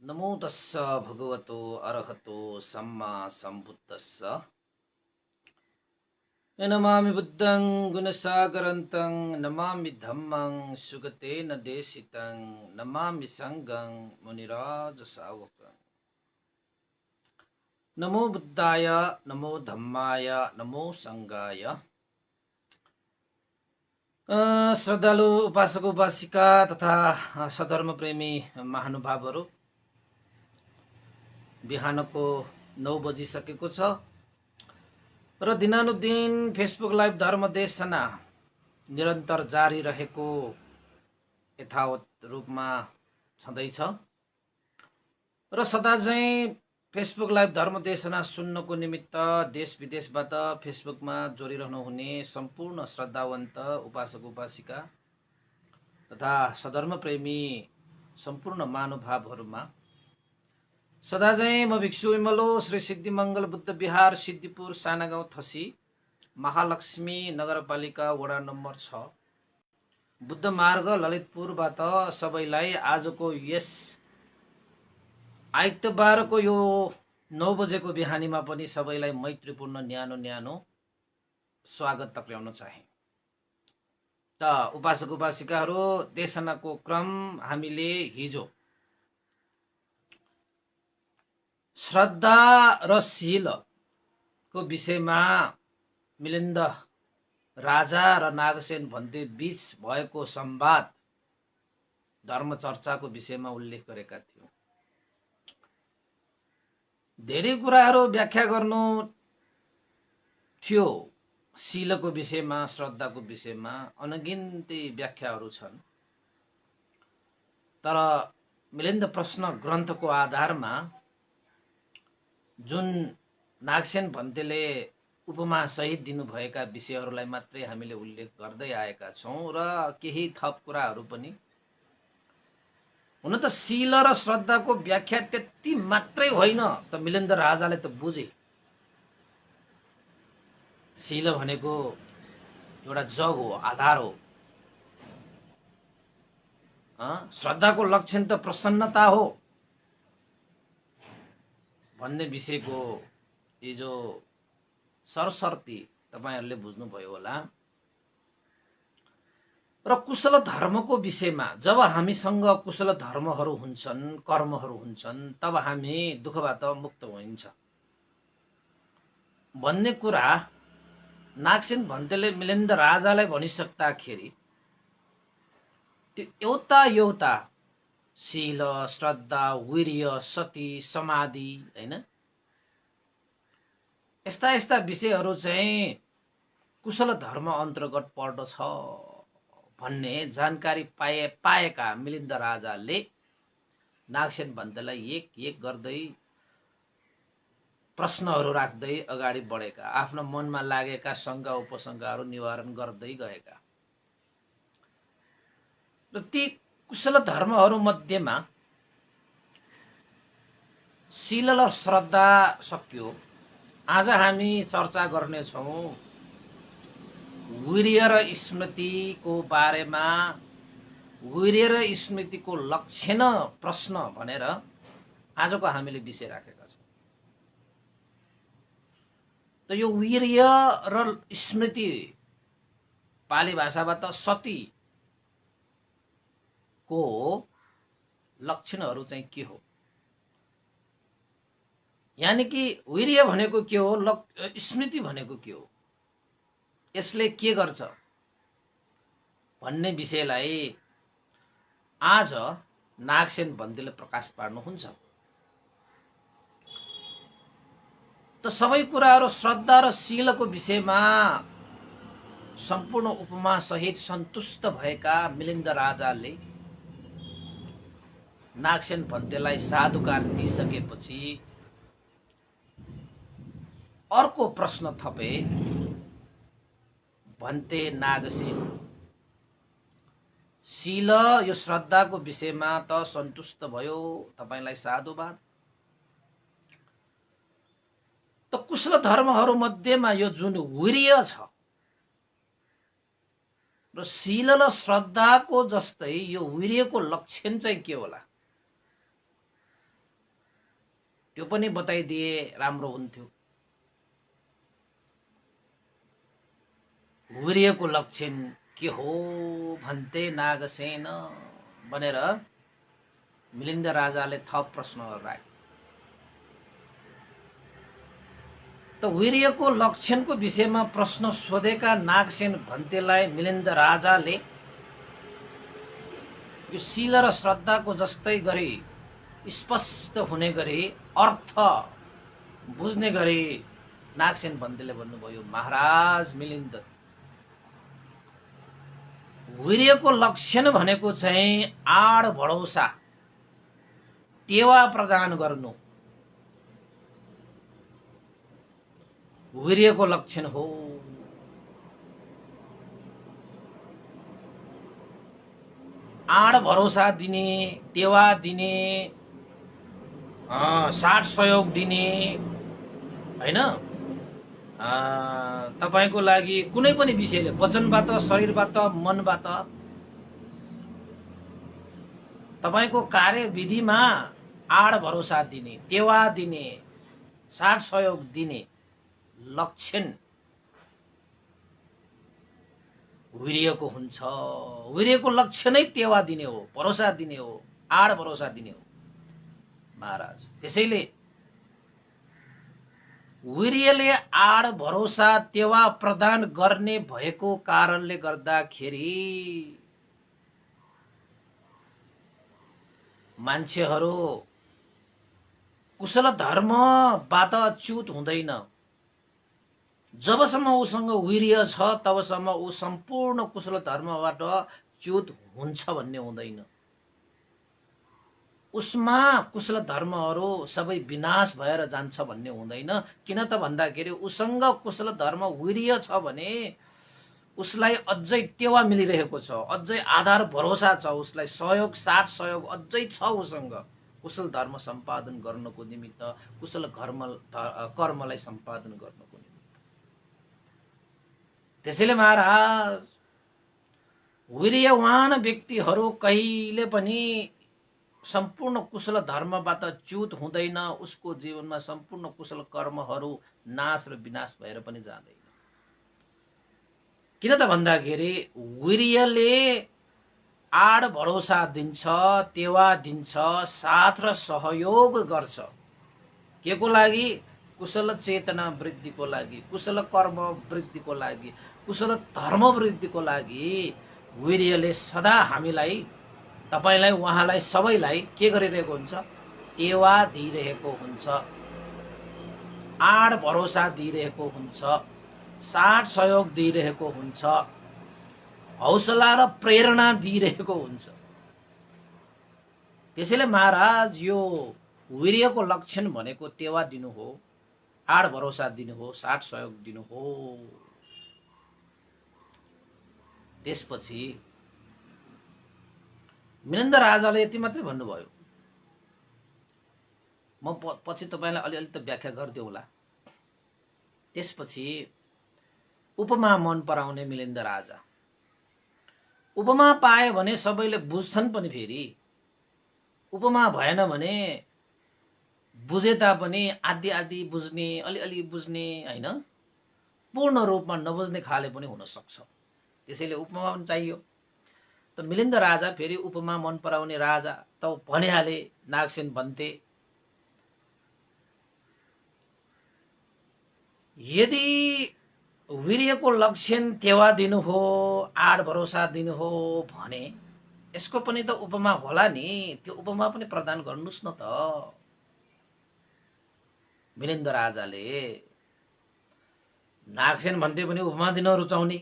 नमो तस्स भगवतो अरहतो सम्मा सम्बुद्धस्स नमामि बुद्धं गुणसागरन्तं नमामि धम्मं सुगतेन देशितं नमामि संघं मुनिराज सावकं नमो बुद्धाय नमो धम्माय नमो संघाय श्रद्धालु उपासक उपासिका तथा सधर्म प्रेमी महानुभावहरू बिहानको 9 बजिसकेको छ र दिनानुदिन फेसबुक लाइभ धर्म देशना निरन्तर जारी रहेको यथावत रूपमा छँदैछ र सदा चाहिँ फेसबुक लाइभ धर्म देशना सुन्नको निमित्त देश विदेशबाट फेसबुकमा जोडिरहनु हुने सम्पूर्ण श्रद्धावन्त उपासक उपासिका तथा सधर्म प्रेमी सम्पूर्ण महानुभावहरूमा सदा चाहिँ म भिक्षु विमलो श्री सिद्धिमङ्गल बुद्ध विहार सिद्धिपुर सानागाउँ थसी महालक्ष्मी नगरपालिका वडा नम्बर 6 बुद्ध मार्ग ललितपुरबाट सबैलाई आजको यस आइतबारको यो 9 बजेको बिहानीमा पनि सबैलाई मैत्रीपूर्ण न्यानो न्यानो स्वागत टक्राउन चाहे। त उपासक उपासिकाहरू देशनाको क्रम हामीले हिजो श्रद्धा र शीलको विषयमा मिलिन्द राजा र नागसेन भन्ते बीच भएको संवाद धर्म चर्चाको विषयमा उल्लेख गरेका थियौं। धेरै कुराहरू व्याख्या गर्नु थियो। शीलको विषयमा श्रद्धाको विषयमा अनगिन्ती व्याख्याहरू छन्, तर मिलिन्द प्रश्न ग्रन्थको आधारमा जुन नागसेन भन्तेले उपमा सहित दिनुभएका विषयहरूलाई मात्रै हामीले उल्लेख गर्दै आएका छौं र केही थप कुराहरू पनि। हुन त शील र श्रद्धाको व्याख्या त्यति मात्रै होइन त मिलिन्द राजाले त बुझे। शील भनेको एउटा जग हो, आधार हो। श्रद्धाको लक्षण त प्रसन्नता हो भन्ने विषयको हिजो सरसर्ती तपाईहरुले बुझ्नुभयो होला। र कुशल धर्मको विषयमा जब हामीसँग कुशल धर्महरू हुन्छन्, कर्महरू हुन्छन्, तब हामी दुःखबाट मुक्त होइन्छ भन्ने कुरा नागसेन भन्तेले मिलिन्द राजालाई भनिसक्दाखेरि त्यो एउटा शील, श्रद्धा, वीर्य, सती, समाधि हैन, यस्ता विषयहरू चाहिँ कुशल धर्म अन्तर्गत पर्दछ भन्ने जानकारी पाएका मिलिन्द राजाले नागसेन भन्तेलाई एक गर्दै प्रश्नहरू राख्दै अगाडि बढेका, आफ्नो मनमा लागेका शंका उपशंकाहरू निवारण गर्दै गएका। र ती कुशल धर्महरू मध्येमा शील र श्रद्धा सकियो। आज हामी चर्चा गर्नेछौं वीर्य र स्मृतिको बारेमा। वीर्य र स्मृतिको लक्षण प्रश्न भनेर आजको हामीले विषय राखेका छौं। त यो वीर्य र स्मृति पाली भाषाबाट सती को लक्षणहरू चाहिँ के हो, यानी कि वीर्य भनेको के हो, स्मृति भनेको के हो, यसले के गर्छ भन्ने विषयलाई आज नागसेन भन्तेले प्रकाश पार्नुहुन्छ। त सबै कुराहरू श्रद्धा र शीलको विषयमा सम्पूर्ण उपमा सहित सन्तुष्ट भएका मिलिन्द राजाले नागसेन भन्तेलाई साधुकार दिइसकेपछि अर्को प्रश्न थपे। भन्ते नागसेन, शील यो श्रद्धाको विषयमा त सन्तुष्ट भयो, तपाईलाई साधुवाद। त कुशल धर्महरू मध्येमा यो जुन वीर्य छ र शील र श्रद्धाको जस्तै यो वीर्यको लक्षण चाहिँ के होला? त्यो पनि बताइदिए राम्रो हुन्थ्यो। वीर्यको लक्षण के हो भन्ते नागसेन भनेर मिलिन्द राजाले थप प्रश्नहरू राखे। त वीर्यको लक्षणको विषयमा प्रश्न सोधेका नागसेन भन्तेलाई मिलिन्द राजाले यो शील र श्रद्धाको जस्तै गरी स्पष्ट हुने गरी अर्थ बुझ्ने गरी नागसेन भन्तेले भन्नुभयो, महाराज मिलिन्द, वीर्यको लक्षण भनेको चाहिँ आड भरोसा टेवा प्रदान गर्नु वीर्यको लक्षण हो। आड भरोसा दिने, टेवा दिने, साथ सहयोग दिने, हैन, तपाईको लागि कुनै पनि विषयले वचनबाट, शरीरबाट, मनबाट तपाईको कार्यविधिमा आड भरोसा दिने, टेवा दिने, साथ सहयोग दिने लक्षण वीर्यको हुन्छ। वीर्यको लक्षणै टेवा दिने हो, भरोसा दिने हो, आड भरोसा दिने हो महाराज। त्यसैले वीर्यले आड भरोसा टेवा प्रदान गर्ने भएको कारणले गर्दाखेरि मान्छेहरू कुशल धर्मबाट च्युत हुँदैन। जबसम्म उसँग वीर्य छ तबसम्म ऊ सम्पूर्ण कुशल धर्मबाट च्युत हुन्छ भन्ने हुँदैन। उसमा कुशल धर्महरू सबै विनाश भएर जान्छ भन्ने हुँदैन। किन त भन्दाखेरि उसँग कुशल धर्म वीर्य छ भने उसलाई अझै टेवा मिलिरहेको छ, अझै आधार भरोसा छ, उसलाई सहयोग साथ सहयोग अझै छ उसँग कुशल धर्म सम्पादन गर्नको निमित्त, कुशल कर्मलाई सम्पादन गर्नको निमित्त। त्यसैले महाराज वीर्यवान व्यक्तिहरू कहिले पनि सम्पूर्ण कुशल धर्मबाट च्युत हुँदैन। उसको जीवनमा सम्पूर्ण कुशल कर्महरू नाश र विनाश भएर पनि जाँदैन। किन त भन्दाखेरि वीर्यले आड भरोसा दिन्छ, टेवा दिन्छ, साथ र सहयोग गर्छ। के को लागि? कुशल चेतना वृद्धिको लागि, कुशल कर्म वृद्धिको लागि, कुशल धर्म वृद्धिको लागि वीर्यले सदा हामीलाई, तपाईलाई, उहाँलाई, सबैलाई के गरिरहेको हुन्छ? टेवा दिइरहेको हुन्छ, आड भरोसा दिइरहेको हुन्छ, साथ सहयोग दिइरहेको हुन्छ, हौसला र प्रेरणा दिइरहेको हुन्छ। त्यसैले महाराज यो वीर्यको लक्षण भनेको टेवा दिनु हो, आड भरोसा दिनु हो, साथ सहयोग दिनु हो। त्यसपछि मिलिन्द राजाले यति मात्रै भन्नुभयो। म पछि तपाईलाई अलिअलि त व्याख्या गरिदेऊला। त्यसपछि उपमा मन पराउने मिलिन्द राजा। उपमा पाए भने सबैले बुझ्छन् पनि, फेरि उपमा भएन भने बुझे तापनि आदि आदि बुझ्ने, अलिअलि बुझ्ने, हैन, पूर्ण रूपमा नबुझ्ने खाले पनि हुन सक्छ। त्यसैले उपमा पनि चाहियो। त मिलिन्द राजा फेरि उपमा मन पराउने राजा त भनिहाले नागसेन भन्ते। यदि वीर्यको लक्षण टेवा दिनु हो, आड भरोसा दिनु हो भने यसको पनि त उपमा होला नि। त्यो उपमा पनि प्रदान गर्नुस् न त। मिलिन्द राजाले नागसेन भन्ते पनि उपमा दिन रुचाउने,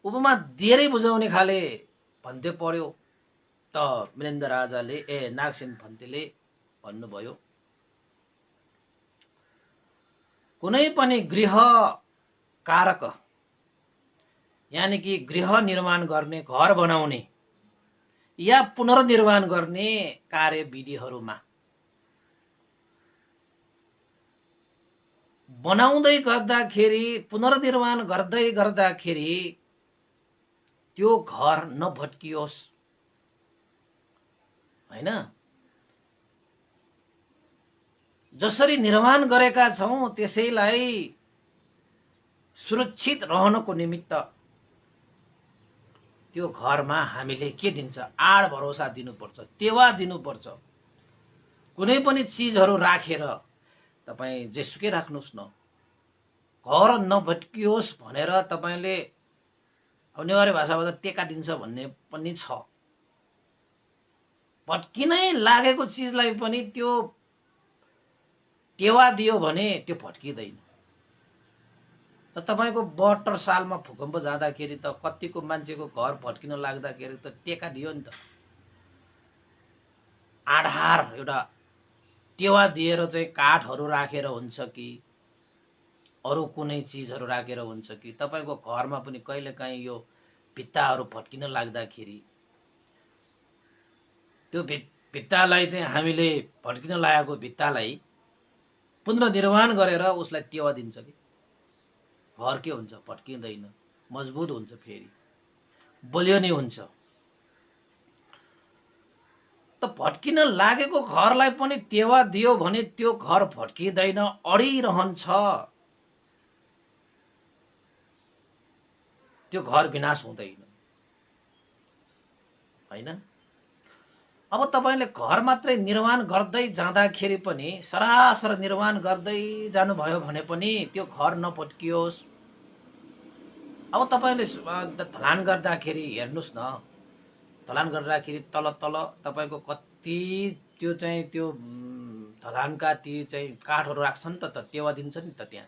उपमा दिएरै बुझाउने खाले भन्ते पर्यो। त मिलिन्द राजाले नागसेन भन्तेले भन्नुभयो, कुनै पनि गृह कारक यानी कि गृह निर्माण गर्ने, घर बनाउने या पुनर्निर्माण गर्ने कार्यविधिहरूमा बनाउँदै गर्दाखेरि, पुनर्निर्माण गर्दै गर्दाखेरि त्यो घर नभट्कियोस्, हैन। जसरी निर्माण गरेका छौं त्यसैलाई सुरक्षित रहनको निमित्त त्यो घरमा हामीले के दिन्छ? आड भरोसा दिनुपर्छ, टेवा दिनुपर्छ। कुनै पनि चीजहरू राखेर तपाईँ जेसुकै राख्नुहोस् न, घर नभट्कियोस् भनेर तपाईले अब नेवारी भाषाबाट टेका दिन्छ भन्ने पनि छ। भट्किनै लागेको चीजलाई पनि त्यो टेवा दियो भने त्यो भट्किँदैन। त तपाईको 72 सालमा भूकम्प जाँदाखेरि त कतिको मान्छेको घर भट्किन लाग्दाखेरि त टेका दियो नि त। आधार एउटा टेवा दिएर चाहिँ काठहरू राखेर हुन्छ कि अरू कुनै चीजहरू राखेर हुन्छ कि तपाईको घरमा पनि कहिलेकाहीँ यो भित्ताहरू भट्किन लाग्दाखेरि त्यो भित्तालाई चाहिँ हामीले भट्किन लागेको भित्तालाई पुनर्निर्माण गरेर उसलाई टेवा दिन्छ कि घर के हुन्छ? भट्किँदैन, मजबुत हुन्छ, फेरि बलियो नै हुन्छ। त भट्किन लागेको घरलाई पनि टेवा दियो भने त्यो घर भट्किँदैन, अडिरहन्छ, त्यो घर विनाश हुँदैन, हैन? अब तपाईले घर मात्रै निर्माण गर्दै जाँदाखेरि पनि सरासर निर्माण गर्दै जानुभयो भने पनि त्यो घर नभट्कियोस्। अब तपाईले ढलान गर्दाखेरि हेर्नुस् न, ढलान गर्दाखेरि तल तल तपाईको कति त्यो चाहिँ त्यो ढलानका ती चाहिँ काठहरू राख्छन् त टेवा दिन्छ नि त त्यहाँ,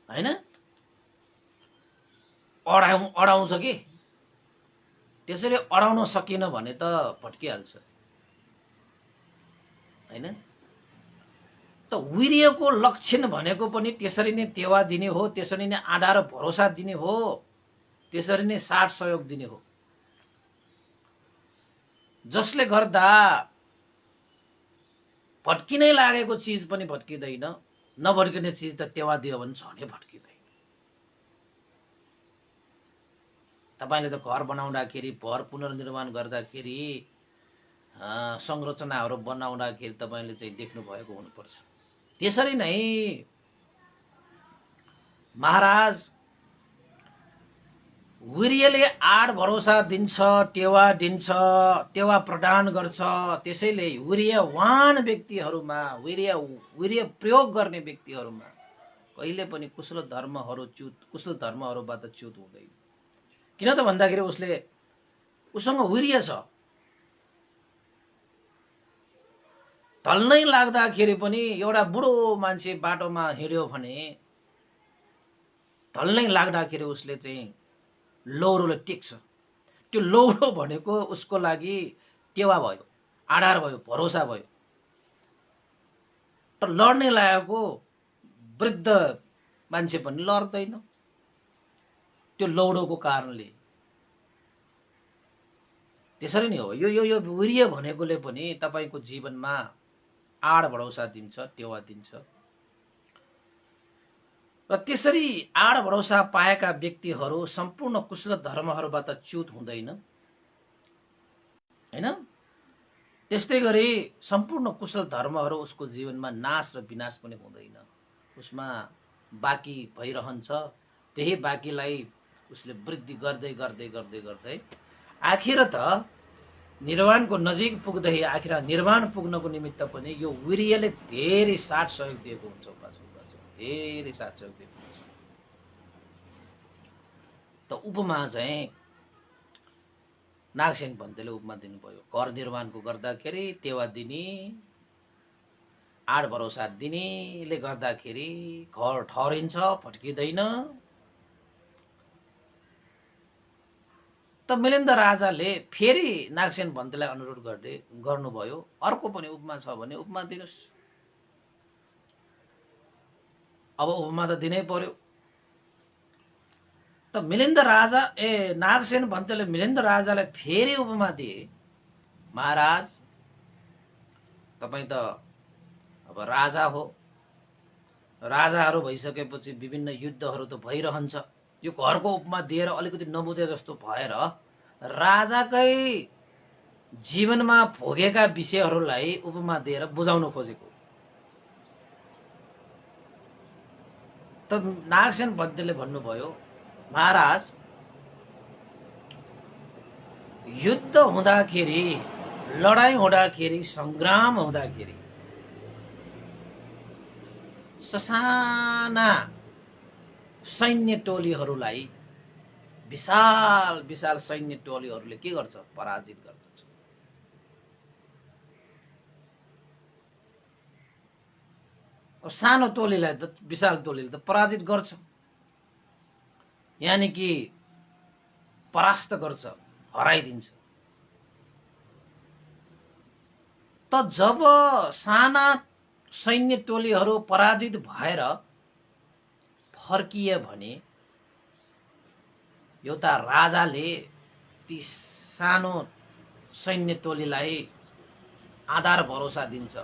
हैन? अडाउँछ कि त्यसरी अडाउन सकिन भने त भट्किहाल्छ, हैन? त वीर्यको लक्षण भनेको पनि त्यसरी नै टेवा दिने हो, त्यसरी नै आधार भरोसा दिने हो, त्यसरी नै साथ सहयोग दिने हो, जसले गर्दा भट्किनै लागेको चीज पनि भट्किँदैन, नभट्किने चीज त टेवा दियो भने झनै भट्किँदैन। तपाईले त घर बनाउँदाखेरि, घर पुनर्निर्माण गर्दाखेरि, संरचनाहरू बनाउँदाखेरि तपाईले चाहिँ देख्नु भएको हुनुपर्छ। त्यसरी नै महाराज वीर्यले आड भरोसा दिन्छ, टेवा दिन्छ, टेवा प्रदान गर्छ। त्यसैले वीर्यवान व्यक्तिहरूमा, वीर्य प्रयोग गर्ने व्यक्तिहरूमा कहिले पनि कुशल धर्महरूबाट च्युत हुँदैन। किन त भन्दाखेरि उसँग वीर्य छ। ढल्नै लाग्दाखेरि पनि एउटा बुढो मान्छे बाटोमा हिँड्यो भने ढल्नै लाग्दाखेरि उसले चाहिँ लौरोले टेक्छ। त्यो लौरो भनेको उसको लागि टेवा भयो, आधार भयो, भरोसा भयो। तर लड्नै लागेको वृद्ध मान्छे पनि लड्दैन त्यो लौरोको कारणले। त्यसरी नै हो यो वीर्य भनेकोले पनि तपाईको जीवनमा आड भरोसा दिन्छ, टेवा दिन्छ। र त्यसरी आड भरोसा पाएका व्यक्तिहरू सम्पूर्ण कुशल धर्महरूबाट च्युत हुँदैन, हैन? त्यस्तै गरी सम्पूर्ण कुशल धर्महरू उसको जीवनमा नाश र विनाश पनि हुँदैन, उसमा बाँकी भइरहन्छ। त्यही बाँकीलाई उसले वृद्धि गर्दै गर्दै गर्दै गर्दै आखिर त निर्माणको नजिक पुग्दै आखिर निर्माण पुग्नको निमित्त पनि यो वीर्यले धेरै साथ सहयोग दिएको हुन्छ। धेरै साथ सहयोग दिएको हुन्छ। त उपमा चाहिँ नागसेन भन्तेले उपमा दिनुभयो। घर निर्माणको गर्दाखेरि टेवा दिने, आड भरोसा दिनेले गर्दाखेरि घर ठहरिन्छ, भट्किँदैन। त मिलिन्द राजाले फेरि नागसेन भन्तेलाई अनुरोध गर्नुभयो, अर्को पनि उपमा छ भने उपमा दिनुस्। अब उपमा त दिनै पर्यो। त नागसेन भन्तेले मिलिन्द राजालाई फेरि उपमा दिए। महाराज तपाई त अब राजा हो, राजाहरू भइसकेपछि विभिन्न युद्धहरू त भइरहन्छ। यो घरको उपमा दिएर अलिकति नबुझे जस्तो भएर राजाकै जीवनमा भोगेका विषयहरूलाई उपमा दिएर बुझाउन खोजेको। त नागसेन बन्देले भन्नुभयो, महाराज युद्ध हुँदाखेरि, लडाईँ हुँदाखेरि, सङ्ग्राम हुँदाखेरि ससाना सैन्य टोलीहरूलाई, विशाल विशाल सैन्य टोलीहरूले के गर्छ? पराजित गर्दछ। अब सानो टोलीलाई त, विशाल टोलीले त पराजित गर्छ, यानि कि परास्त गर्छ, हराइदिन्छ। त जब साना सैन्य टोलीहरू पराजित भएर फर्किए भने एउटा राजाले ती सानो सैन्य टोलीलाई आधार भरोसा दिन्छ,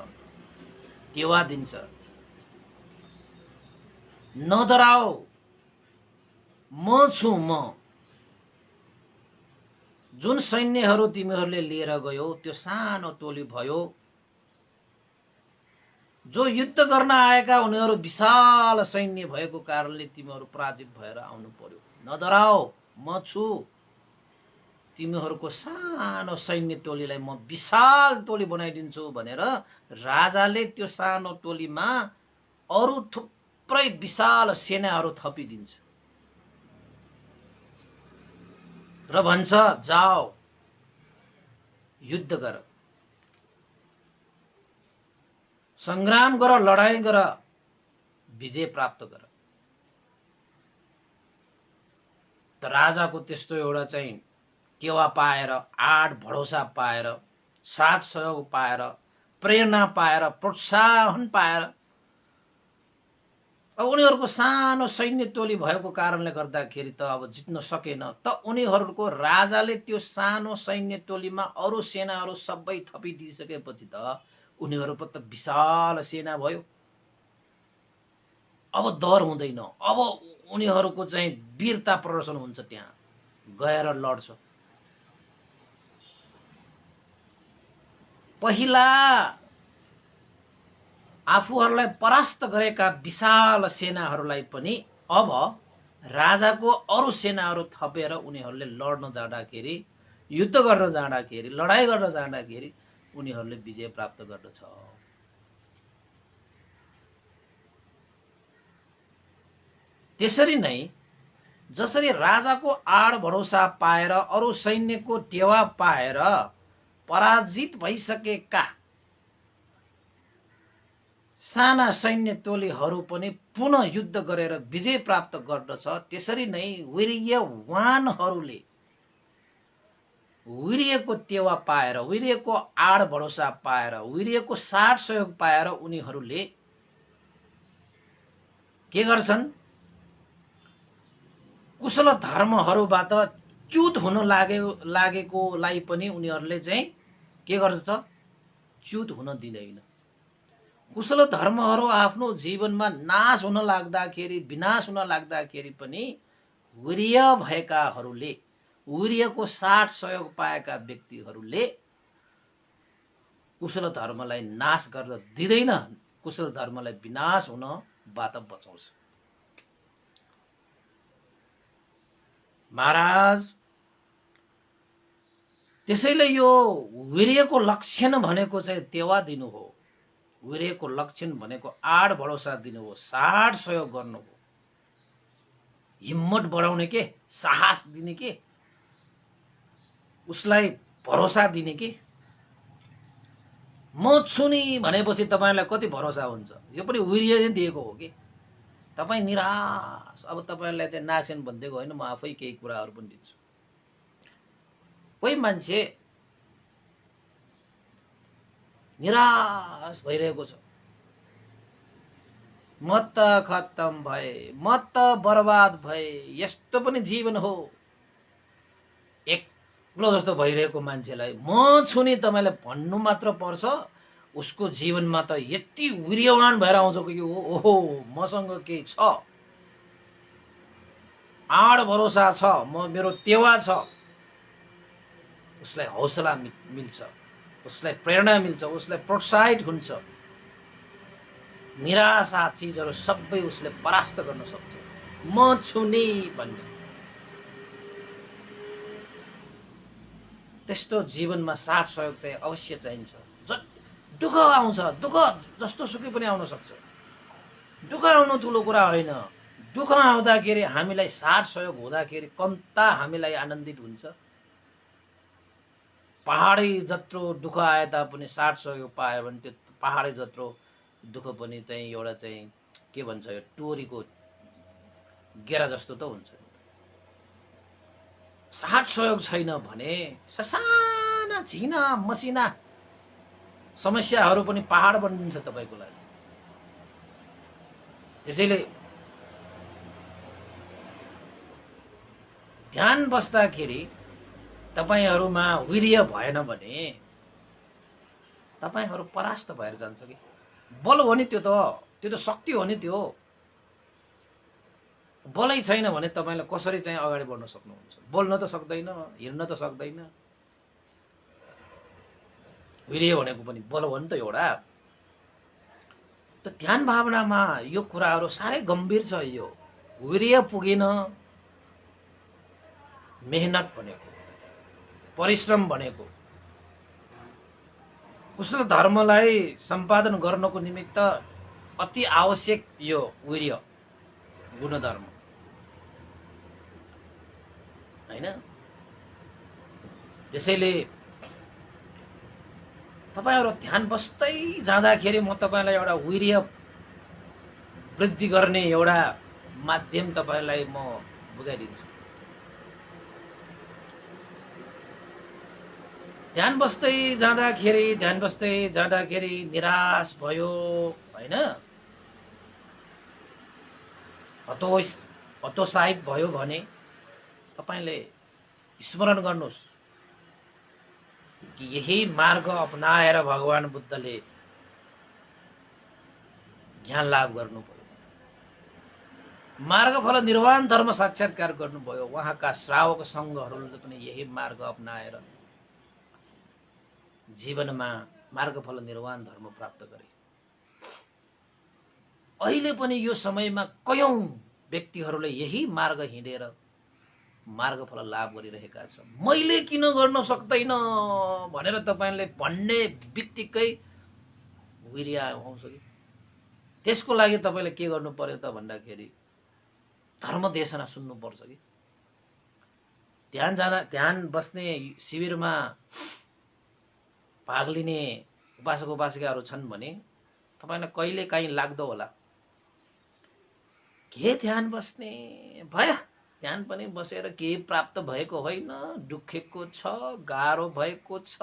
टेवा दिन्छ। नडराओ, म छु म। जुन सैन्यहरू तिमीहरूले लिएर गयो त्यो सानो टोली भयो। जो युद्ध गर्न आएका उनीहरू विशाल सैन्य भएको कारणले तिमीहरू पराजित भएर आउनु पर्यो। नडराओ, म छु। तिमीहरूको सानो सैन्य टोलीलाई म विशाल टोली बनाइदिन्छु भनेर राजाले त्यो सानो टोलीमा अरू थुप्रै विशाल सेनाहरू थपिदिन्छ र भन्छ, जाओ युद्ध गर, संग्राम गर, लडाईँ गर, विजय प्राप्त गर। त राजाको त्यस्तो एउटा चाहिँ टेवा पाएर, आड भरोसा पाएर, साथ सहयोग पाएर, प्रेरणा पाएर, प्रोत्साहन पाएर, अब उनीहरूको सानो सैन्य टोली भएको कारणले गर्दाखेरि त अब जित्न सकेन। त उनीहरूको राजाले त्यो सानो सैन्य टोलीमा अरू सेनाहरू सबै थपिदिइसकेपछि त उनीहरूको त विशाल सेना भयो। अब डर हुँदैन, अब उनीहरूको चाहिँ वीरता प्रदर्शन हुन्छ, त्यहाँ गएर लड्छ। पहिला आफूहरूलाई परास्त गरेका विशाल सेनाहरूलाई पनि अब राजाको अरू सेनाहरू थपेर उनीहरूले लड्न जाँदाखेरि, युद्ध गर्न जाँदाखेरि, लडाईँ गर्न जाँदाखेरि उनीहरूले विजय प्राप्त गर्दछ। त्यसरी नै जसरी राजाको आड भरोसा पाएर, अरू सैन्यको टेवा पाएर पराजित भइसकेका साना सैन्य टोलीहरू पनि पुनः युद्ध गरेर विजय प्राप्त गर्दछ, त्यसरी नै वीर्यवानहरूले वीर्यको टेवा पाएर, वीर्यको आड भरोसा पाएर, वीर्यको साथ सहयोग पाएर उनीहरूले के गर्छन्? कुशल धर्महरूबाट च्युत हुन लागेकोलाई पनि उनीहरूले चाहिँ के गर्छ? च्युत हुन दिँदैन। कुशल धर्महरू आफ्नो जीवनमा नाश हुन लाग्दाखेरि, विनाश हुन लाग्दाखेरि पनि वीर्य भएकाहरूले, वीर्यको साथ सहयोग पाएका व्यक्तिहरूले कुशल धर्मलाई नाश गर्न दिँदैन, कुशल धर्मलाई विनाश हुनबाट बचाउँछ। महाराज, त्यसैले यो वीर्यको लक्षण भनेको चाहिँ टेवा दिनु हो, वीर्यको लक्षण भनेको आड भरोसा दिनु हो, साथ सहयोग गर्नु हो, हिम्मत बढाउने के, साहस दिने के, उसलाई भरोसा दिने के। म छु नि भनेपछि तपाईलाई कति भरोसा हुन्छ? यो पनि वीर्यले दिएको हो कि। तपाईँ निराश, अब तपाईलाई चाहिँ नागसेन भनिदिएको होइन, म आफै केही कुराहरू पनि दिन्छु। कोही मान्छे निराश भइरहेको छ, म त खत्तम भए, म त बर्बाद भए, यस्तो पनि जीवन हो। एक्लो जस्तो भइरहेको मान्छेलाई म छु नि तपाईले भन्नु मात्र पर्छ, उसको जीवनमा त यति वीर्यवान भएर आउँछ कि ओहो मसँग केही छ, आड भरोसा छ, मेरो टेवा छ। उसलाई हौसला मिल्छ, उसलाई प्रेरणा मिल्छ, उसलाई प्रोत्साहित हुन्छ। निराशा चिजहरू सबै उसले परास्त गर्न सक्छ। म छु नि भन्ने त्यस्तो जीवनमा साथ सहयोग चाहिँ अवश्य चाहिन्छ। दुःख आउँछ, दुःख जस्तो सुकै पनि आउन सक्छ। दुःख आउनु ठुलो कुरा होइन। दुःख आउँदाखेरि हामीलाई साथ सहयोग हुँदाखेरि कम्ता हामीलाई आनन्दित हुन्छ। पहाडै जत्रो दुःख आए तापनि साथ सहयोग पायो भने त्यो पहाडै जत्रो दुःख पनि चाहिँ एउटा चाहिँ के भन्छ यो टोरीको गेरा जस्तो त हुन्छ। साथ सहयोग छैन भने ससाना झिना मसिना समस्याहरू पनि पहाड बनिन्छ तपाईको लागि। त्यसैले ध्यान बस्दाखेरि तपाईहरुमा वीर्य भएन भने तपाईहरु परास्त भएर जान्छ कि। बल हो नि त्यो त शक्ति हो नि त्यो। बलै छैन भने तपाईले कसरी चाहिँ अगाडि बढ्न सक्नुहुन्छ? बोल्न त सक्दैन, हिँड्न त सक्दैन। वीर्य भनेको पनि बल हो नि त एउटा। त ध्यान भावनामा यो कुराहरु साह्रै गम्भीर छ। यो वीर्य पुगेन, मेहनत भनेको, परिश्रम भनेको, कुशल धर्मलाई सम्पादन गर्नको निमित्त अति आवश्यक यो वीर्य गुणधर्म हैन। त्यसैले तपाईहरु ध्यान बस्दै जाँदाखेरि म तपाईलाई एउटा वीर्य वृद्धि गर्ने एउटा माध्यम तपाईलाई म बुझाइदिन्छु। ध्यान बस्दै जाँदाखेरि निराश भयो हैन, हतोत्साहित भयो भने तपाईले स्मरण गर्नुस् कि यही मार्ग अपनाएर भगवान बुद्धले ज्ञान लाभ गर्नुभयो, मार्गफल निर्वाण धर्म साक्षात्कार गर्नुभयो। उहाँका श्रावक संघहरूले पनि यही मार्ग अपनाएर जीवनमा मार्गफल निर्वाण धर्म प्राप्त गरे। अहिले पनि यो समयमा कयौं व्यक्तिहरूले यही मार्ग हिँडेर मार्गफल लाभ गरिरहेका छन्। मैले किन गर्न सक्दैन भनेर तपाईले भन्ने बित्तिकै वीर्य आउँछ कि। त्यसको लागि तपाईले के गर्नु पर्यो त भन्दाखेरि धर्म देशना सुन्नु पर्छ कि। ध्यान बस्ने शिविरमा भाग लिने उपासक उपासिकाहरू छन् भने तपाईलाई कहिले काहीँ लाग्दो होला के ध्यान बस्ने भयो, ध्यान पनि बसेर केही प्राप्त भएको होइन, दुखेको छ, गाह्रो भएको छ,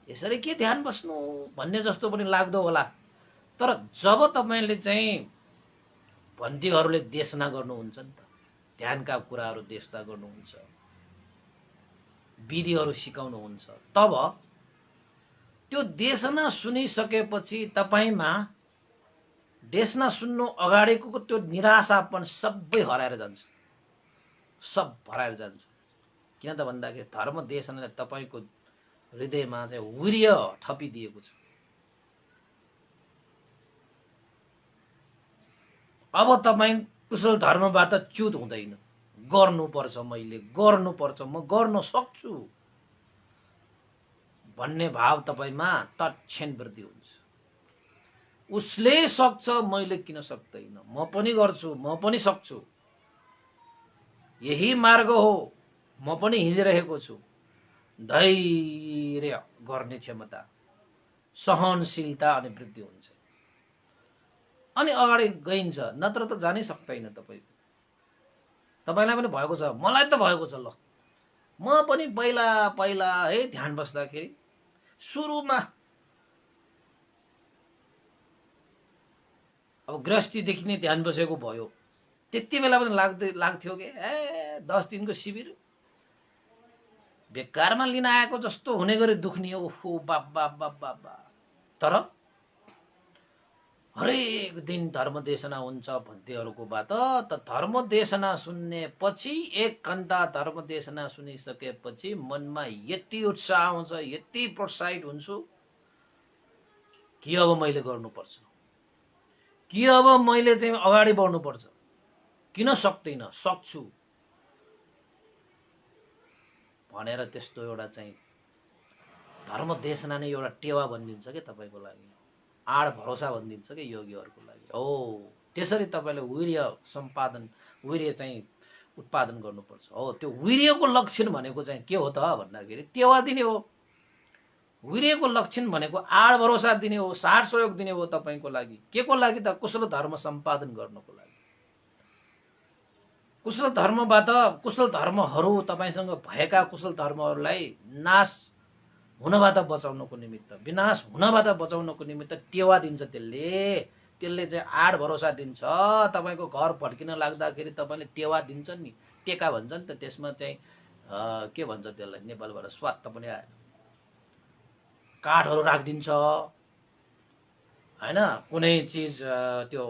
यसरी के ध्यान बस्नु भन्ने जस्तो पनि लाग्दो होला। तर जब तपाईले चाहिँ भन्तीहरूले देशना गर्नुहुन्छ नि त, ध्यानका कुराहरू देशना गर्नुहुन्छ, विधिहरू सिकाउनुहुन्छ, तब त्यो देशना सुनिसकेपछि तपाईमा देशना सुन्नु अगाडिको त्यो निराशापन सबै हराएर जान्छ, सब हराएर जान्छ। किन त भन्दाखेरि धर्म देशनाले तपाईको हृदयमा चाहिँ वीर्य थपिदिएको छ। अब तपाई कुशल धर्मबाट च्युत हुँदैन। गर्नुपर्छ, मैले गर्नुपर्छ, म गर्न सक्छु भन्ने भाव तपाईमा तत्क्षण वृद्धि हुन्छ। उसले सक्छ, मैले किन सक्दैन, म पनि गर्छु, म पनि सक्छु, यही मार्ग हो, म पनि हिँडिरहेको छु। धैर्य गर्ने क्षमता, सहनशीलता अनि वृद्धि हुन्छ अनि अगाडि गइन्छ। नत्र त जानै सक्दैन। तपाईलाई पनि भएको छ, मलाई त भएको छ। ल म पनि पहिला है ध्यान बस्दाखेरि सुरुमा अब गृहस्थीदेखि नै ध्यान बसेको भयो, त्यति बेला पनि लाग्थ्यो कि 10 दिनको शिविर बेकारमा लिन आएको जस्तो हुने गरी दुख्ने। ओहो बाबा। तर हरेक दिन धर्म देशना हुन्छ भन्तीहरूको बात। त धर्म देशना सुन्ने पछि 1 घण्टा धर्म देशना सुनिसकेपछि मनमा यति उत्साह आउँछ, यति प्रोत्साहित हुन्छु कि अब मैले गर्नुपर्छ। कि अब मैले चाहिँ अगाडि बढ्नुपर्छ, किन सक्दैन, सक्छु भनेर त्यस्तो एउटा चाहिँ धर्म देशना नै एउटा टेवा बनिदिन्छ कि तपाईँको लागि, आड भरोसा बनिदिन्छ कि योगीहरूको लागि। हो, त्यसरी तपाईँले वीर्य सम्पादन, वीर्य चाहिँ उत्पादन गर्नुपर्छ। हो, त्यो वीर्यको लक्षण भनेको चाहिँ के हो त भन्दाखेरि टेवा दिने हो। वीर्यको लक्षण भनेको आड भरोसा दिने हो, साथ सहयोग दिने हो तपाईँको लागि। के को लागि त? कुशल धर्म सम्पादन गर्नको लागि। कुशल धर्मबाट, कुशल धर्महरू तपाईँसँग भएका कुशल धर्महरूलाई नाश हुनबाट बचाउनको निमित्त, विनाश हुनबाट बचाउनको निमित्त टेवा दिन्छ। त्यसले चाहिँ आड भरोसा दिन्छ। तपाईँको घर भड्किन लाग्दाखेरि तपाईँले टेवा दिन्छ नि, टेका भन्छ नि त, त्यसमा चाहिँ के भन्छ त्यसलाई नेपालबाट, स्वात्त पनि आयो, काठहरू राखिदिन्छ होइन, कुनै चिज त्यो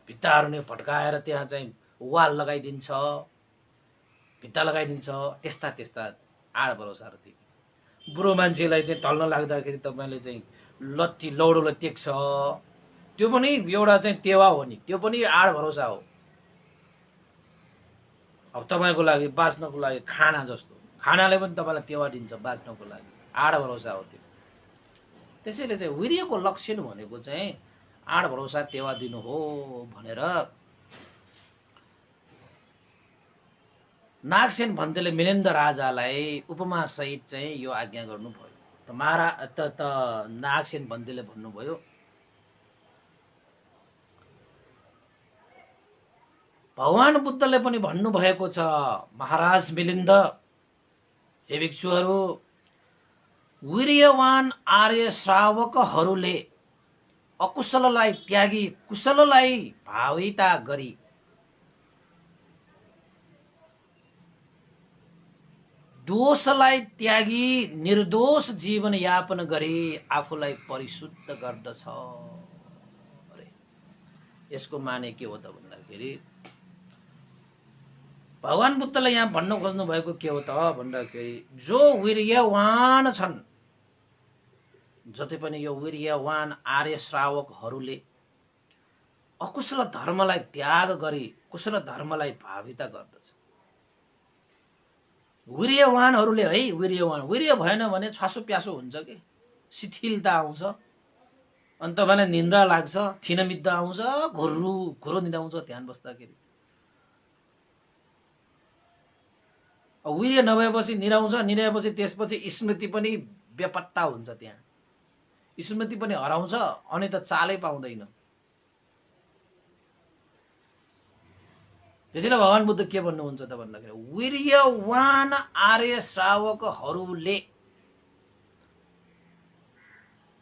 भित्ताहरू नै भट्काएर त्यहाँ चाहिँ वाल लगाइदिन्छ, भित्ता लगाइदिन्छ। त्यस्ता त्यस्ता आड भरोसाहरू दिने। बुढो मान्छेलाई चाहिँ ढल्न लाग्दाखेरि तपाईँले चाहिँ लत्ती लौडोले टेक्छ, त्यो पनि एउटा चाहिँ टेवा हो नि, त्यो पनि आड भरोसा हो। अब तपाईँको लागि बाँच्नको लागि खाना जस्तो, खानाले पनि तपाईँलाई टेवा दिन्छ बाँच्नको लागि, आड भरोसा हो त्यो। त्यसैले चाहिँ वीर्यको लक्षण भनेको चाहिँ आड भरोसा टेवा दिनु हो भनेर नागसेन भन्तेले मिलिन्द राजालाई उपमा सहित चाहिँ यो आज्ञा गर्नुभयो। त नागसेन भन्तेले भन्नुभयो, भगवान बुद्धले पनि भन्नुभएको छ, महाराज मिलिन्द, हे भिक्षुहरू, वीर्यवान आर्य श्रावकहरूले अकुशललाई त्यागी कुशललाई भाविता गरी दोषलाई त्यागी निर्दोष जीवन यापन गरी आफूलाई परिशुद्ध गर्दछ। यसको माने के हो त भन्दाखेरि भगवान बुद्धले यहाँ भन्न खोज्नु भएको के हो त भन्दाखेरि जो वीर्यवान छन्, जति पनि यो वीर्यवान आर्य श्रावकहरूले अकुशल धर्मलाई त्याग गरी कुशल धर्मलाई भाविता गर्दछ। वीर्यवानहरूले है, वीर्यवान, वीर्य भएन भने छासो प्यासो हुन्छ कि, शिथिलता आउँछ, अनि तपाईँलाई निन्द्रा लाग्छ, थिनमिद्दा आउँछ, घुरो निद्रा आउँछ ध्यान बस्दाखेरि। वीर्य नभएपछि निराउँछ, निराएपछि त्यसपछि स्मृति पनि बेपत्ता हुन्छ, त्यहाँ स्मृति पनि हराउँछ, अनि त चालै पाउँदैन। त्यसैले भगवान बुद्ध के भन्नुहुन्छ त भन्दाखेरि वीर्यवान आर्य श्रावकहरूले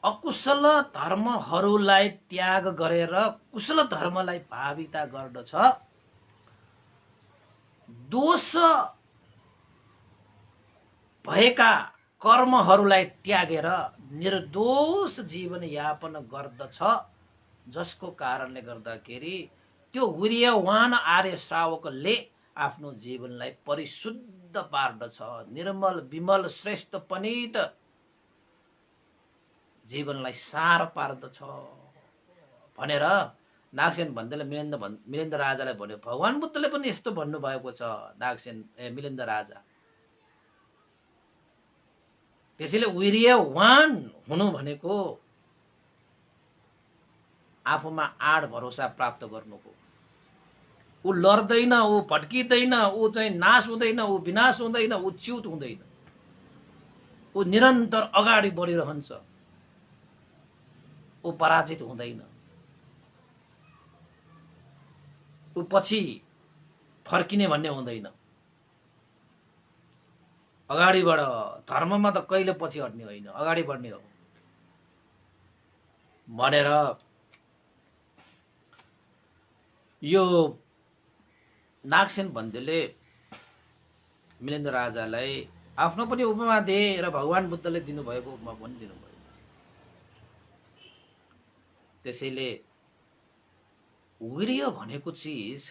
अकुशल धर्महरूलाई त्याग गरेर कुशल धर्मलाई भाविता गर्दछ। दोष भएका कर्महरूलाई त्यागेर निर्दोष जीवन यापन गर्दछ, जसको कारणले गर्दाखेरि त्यो वीर्यवान आर्य श्रावकले आफ्नो जीवनलाई परिशुद्ध पार्दछ, निर्मल विमल श्रेष्ठ पनित जीवनलाई सार पार्दछ भनेर नागसेन भन्तेले मिलिन्द राजालाई भन्यो। भगवान बुद्धले पनि यस्तो भन्नुभएको छ नागसेन मिलिन्द राजा। त्यसैले वीर्यवान हुनु भनेको आफूमा आड भरोसा प्राप्त गर्नुको। ऊ लड्दैन, ऊ भट्किँदैन, ऊ चाहिँ नाश हुँदैन, ऊ विनाश हुँदैन, ऊ च्युत हुँदैन, ऊ निरन्तर अगाडि बढिरहन्छ, ऊ पराजित हुँदैन, ऊ पछि फर्किने भन्ने हुँदैन। अगाडि बढ, धर्ममा त कहिले पछि हट्ने होइन, अगाडि बढ्ने हो भनेर यो नागसेन भन्तेले मिलिन्द राजालाई आफ्नो पनि उपमा दिए र भगवान बुद्धले दिनुभएको उपमा पनि दिनुभयो। त्यसैले वीर्य भनेको चिज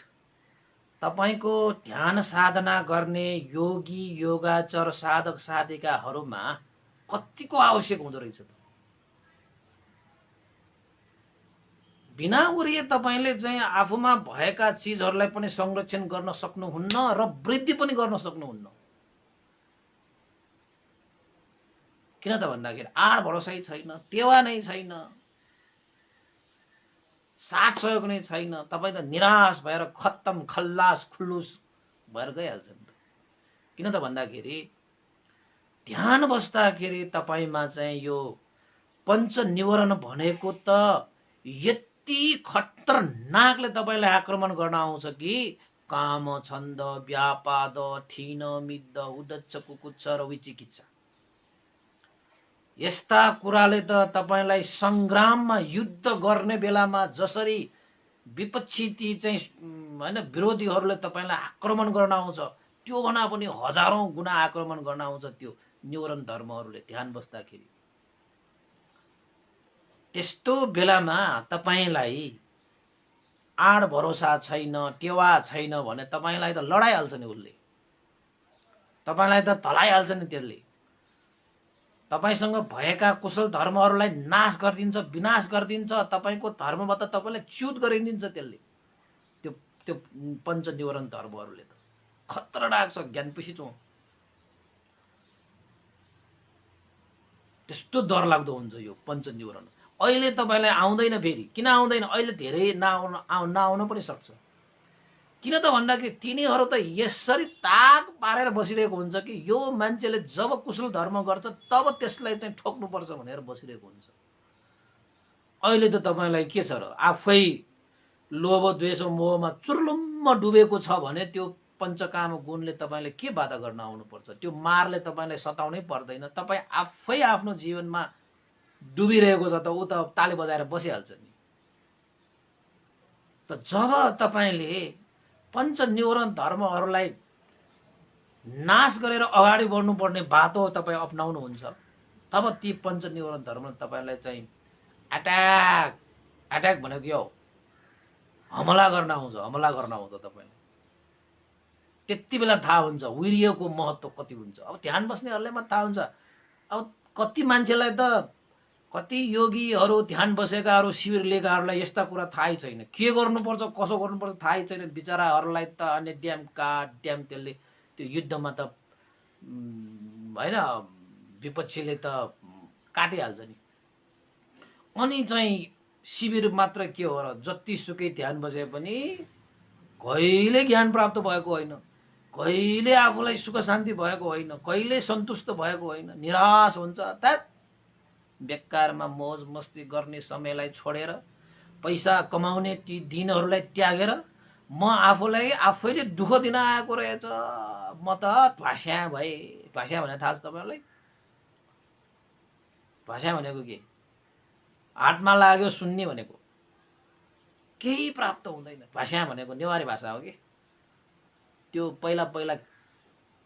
तपाईको ध्यान साधना गर्ने योगी योगाचर साधक साधिकाहरूमा कतिको आवश्यक हुँदो रहेछ त। बिना उरिए तपाईले चाहिँ आफूमा भएका चीजहरूलाई पनि संरक्षण गर्न सक्नुहुन्न र वृद्धि पनि गर्न सक्नुहुन्न। किन त भन्दाखेरि आड भरोसै छैन, टेवा नै छैन, साथ सहयोग नै छैन। तपाई त निराश भएर खत्तम खल्लास खुल्लुस भएर गइहाल्छ नि त। किन त भन्दाखेरि ध्यान बस्दाखेरि तपाईमा चाहिँ यो पञ्च निवरण भनेको त यति खतरनाकले तपाईलाई आक्रमण गर्न आउँछ कि काम छन्द व्यापाद थिन मिद्द उदच्च कुकुच्च र विचिकित्सा, यस्ता कुराले त तपाईलाई संग्राममा युद्ध गर्ने बेलामा जसरी विपक्षी ती चाहिँ हैन विरोधीहरूले तपाईलाई आक्रमण गर्न आउँछ त्यो भन्दा पनि हजारौं गुणा आक्रमण गर्न आउँछ त्यो निवरण धर्महरूले ध्यान बस्दाखेरि। त्यस्तो बेलामा तपाईलाई आड भरोसा छैन, टेवा छैन भने तपाईलाई त लडाइहाल्छ नि उसले, तपाईलाई त धलाइहाल्छ नि त्यसले। तपाईसँग भएका कुशल धर्महरूलाई नाश गरिदिन्छ, विनाश गरिदिन्छ। तपाईको धर्मबाट तपाईलाई च्युत गरिदिन्छ त्यसले। त्यो त्यो पञ्च निवरण धर्महरूले त खतरनाक छ। ज्ञानपिसी छौं, त्यस्तो डरलाग्दो हुन्छ यो पञ्च निवरण। अहिले तपाईलाई आउँदैन, फेरि किन आउँदैन, अहिले धेरै नआउन पनि सक्छ। किन त भन्दाखेरि तिनीहरू त यसरी ताक पारेर बसिरहेको हुन्छ कि यो मान्छेले जब कुशल धर्म गर्छ तब त्यसलाई चाहिँ ठोक्नुपर्छ भनेर बसिरहेको हुन्छ। अहिले त तपाईलाई के छ र, आफै लोभ द्वेष मोहमा चुर्लुम्म डुबेको छ भने त्यो पञ्चकाम गुणले तपाईले के बाधा गर्न आउनुपर्छ? त्यो मारले तपाईलाई सताउनै पर्दैन। तपाई आफै आफ्नो जीवनमा डुबिरहेको छ त उ त ताली बजाएर बसिहाल्छ नि। त जब तपाईले पञ्च निवरण धर्महरूलाई नाश गरेर अगाडि बढ्नुपर्ने बाटो तपाईँ अपनाउनुहुन्छ तब ती पञ्च निवरण धर्म तपाईलाई चाहिँ अट्याक भनेको यो हमला गर्न आउँछ, हमला गर्न आउँछ। तपाईलाई त्यति बेला थाहा हुन्छ वीर्यको महत्व कति हुन्छ। अब ध्यान बस्नेहरूलाई मात्र थाहा हुन्छ। अब कति मान्छेलाई त, कति योगीहरू ध्यान बसेकाहरू शिविर लिएकाहरूलाई यस्ता कुरा थाहै छैन, के गर्नुपर्छ कसो गर्नुपर्छ थाहै छैन। बिचराहरूलाई त अन्य ड्याम त्यसले त्यो युद्धमा त हैन विपक्षीले त काटिहाल्छ नि। अनि चाहिँ शिविर मात्र के हो र, जतिसुकै ध्यान बसे पनि कहिले ज्ञान प्राप्त भएको होइन, कहिले आफूलाई सुख शान्ति भएको होइन, कहिले सन्तुष्ट भएको होइन, निराश हुन्छ। बेकारमा मौज मस्ती गर्ने समयलाई छोडेर पैसा कमाउने ती दिनहरूलाई त्यागेर म आफूलाई आफैले दुःख दिन आएको रहेछ, म त ढ्वास्या भए। ढ्वास्या भने थाहा छ तपाईलाई? ढ्वास्या भनेको के? हातमा लाग्यो सुन्ने भनेको, केही प्राप्त हुँदैन। ढ्वास्या भनेको नेवारी भाषा हो कि। त्यो पहिला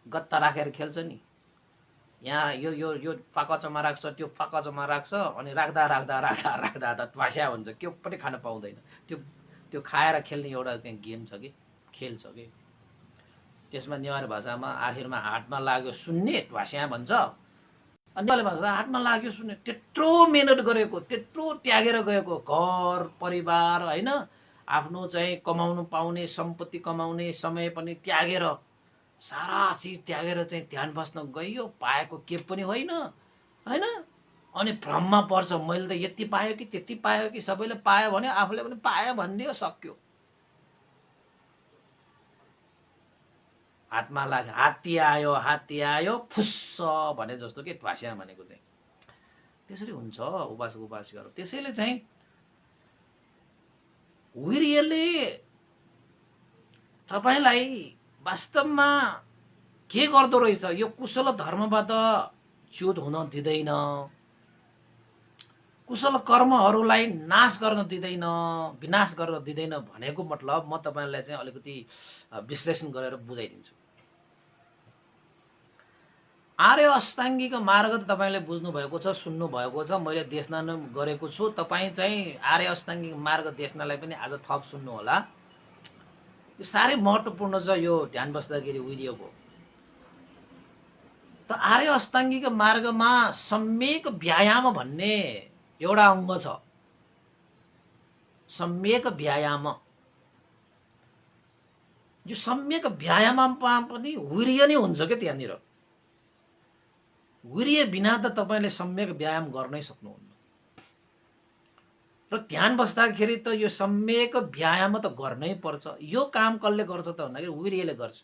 गत्ता राखेर खेल्छ नि, यहाँ यो यो यो पाकचमा राख्छ, त्यो पाकचमा राख्छ, अनि राख्दा राख्दा राख्दा राख्दा त ढ्वास्या हुन्छ, के पनि खान पाउँदैन। त्यो खाएर खेल्ने एउटा त्यहाँ गेम छ कि, खेल छ कि। त्यसमा नेवारी भाषामा आखिरमा हातमा लाग्यो सुन्ने ढ्वास्या भन्छ। अनि नेपाली भाषा हातमा लाग्यो सुन्ने, त्यत्रो मेहनत गरेको, त्यत्रो त्यागेर गएको घर परिवार होइन, आफ्नो चाहिँ कमाउनु पाउने सम्पत्ति कमाउने समय पनि त्यागेर, सारा चिज त्यागेर चाहिँ ध्यान बस्न गइयो, पाएको के पनि होइन हैन। अनि भ्रममा पर्छ, मैले त यति पायो कि त्यति पायो कि, सबैले पायो भने आफूले पनि पायो भन्ने सक्यो। हातमा लाग्यो, हात्ती आयो फुस्स भने जस्तो के ढ्वास्या भनेको चाहिँ त्यसरी हुन्छ उपासक उपासिकाहरू। त्यसैले चाहिँ वीर्यले तपाईलाई वास्तवमा के गर्दो रहेछ, यो कुशल धर्मबाट च्युत हुन दिँदैन, कुशल कर्महरूलाई नाश गर्न दिँदैन, विनाश गर्न दिँदैन भनेको मतलब म तपाईलाई चाहिँ अलिकति विश्लेषण गरेर बुझाइदिन्छु। आर्य अष्टाङ्गिक मार्ग त तपाईले बुझ्नु भएको छ, सुन्नु भएको छ, मैले देशना गरेको छु। तपाई चाहिँ आर्य अष्टाङ्गिक मार्ग देशनालाई पनि आज थप सुन्नु होला। यो साह्रै महत्त्वपूर्ण छ यो ध्यान बस्दाखेरि वीर्यको। त आर्य अष्टाङ्गिक मार्गमा सम्यक व्यायाम भन्ने एउटा अङ्ग छ। सम्यक व्यायाम, यो सम्यक व्यायाममा पनि वीर्य नै हुन्छ के त्यहाँनिर। वीर्य बिना त तपाईले सम्यक व्यायाम गर्नै सक्नुहुन्न। र ध्यान बस्दाखेरि त यो सम्यक व्यायाम त गर्नै पर्छ। यो काम कसले गर्छ त भन्दाखेरि वीर्यले गर्छ।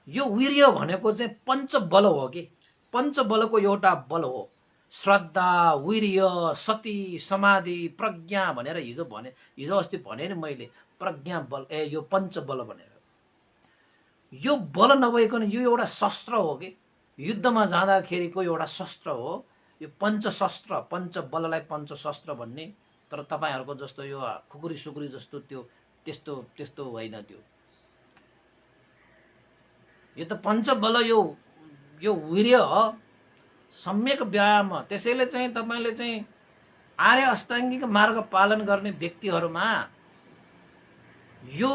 यो वीर्य भनेको चाहिँ पञ्चबल हो कि, पञ्चबलको एउटा बल हो। श्रद्धा, वीर्य, सती, समाधि, प्रज्ञा भनेर हिजो अस्ति भने नि मैले, प्रज्ञा बल, यो पञ्चबल भनेर। यो बल नभइकन यो एउटा शस्त्र हो कि, युद्धमा जाँदाखेरिको एउटा शस्त्र हो यो पञ्चशस्त्र। पञ्चबललाई पञ्चशस्त्र भन्ने। तर तपाईहरुको जस्तो यो खुकुरी सुकुरी जस्तो त्यस्तो होइन। त्यो यो त पञ्चबल, यो वीर्य सम्यक व्यायाम। त्यसैले चाहिँ तपाईले चाहिँ आर्य अष्टाङ्गिक मार्ग पालन गर्ने व्यक्तिहरुमा यो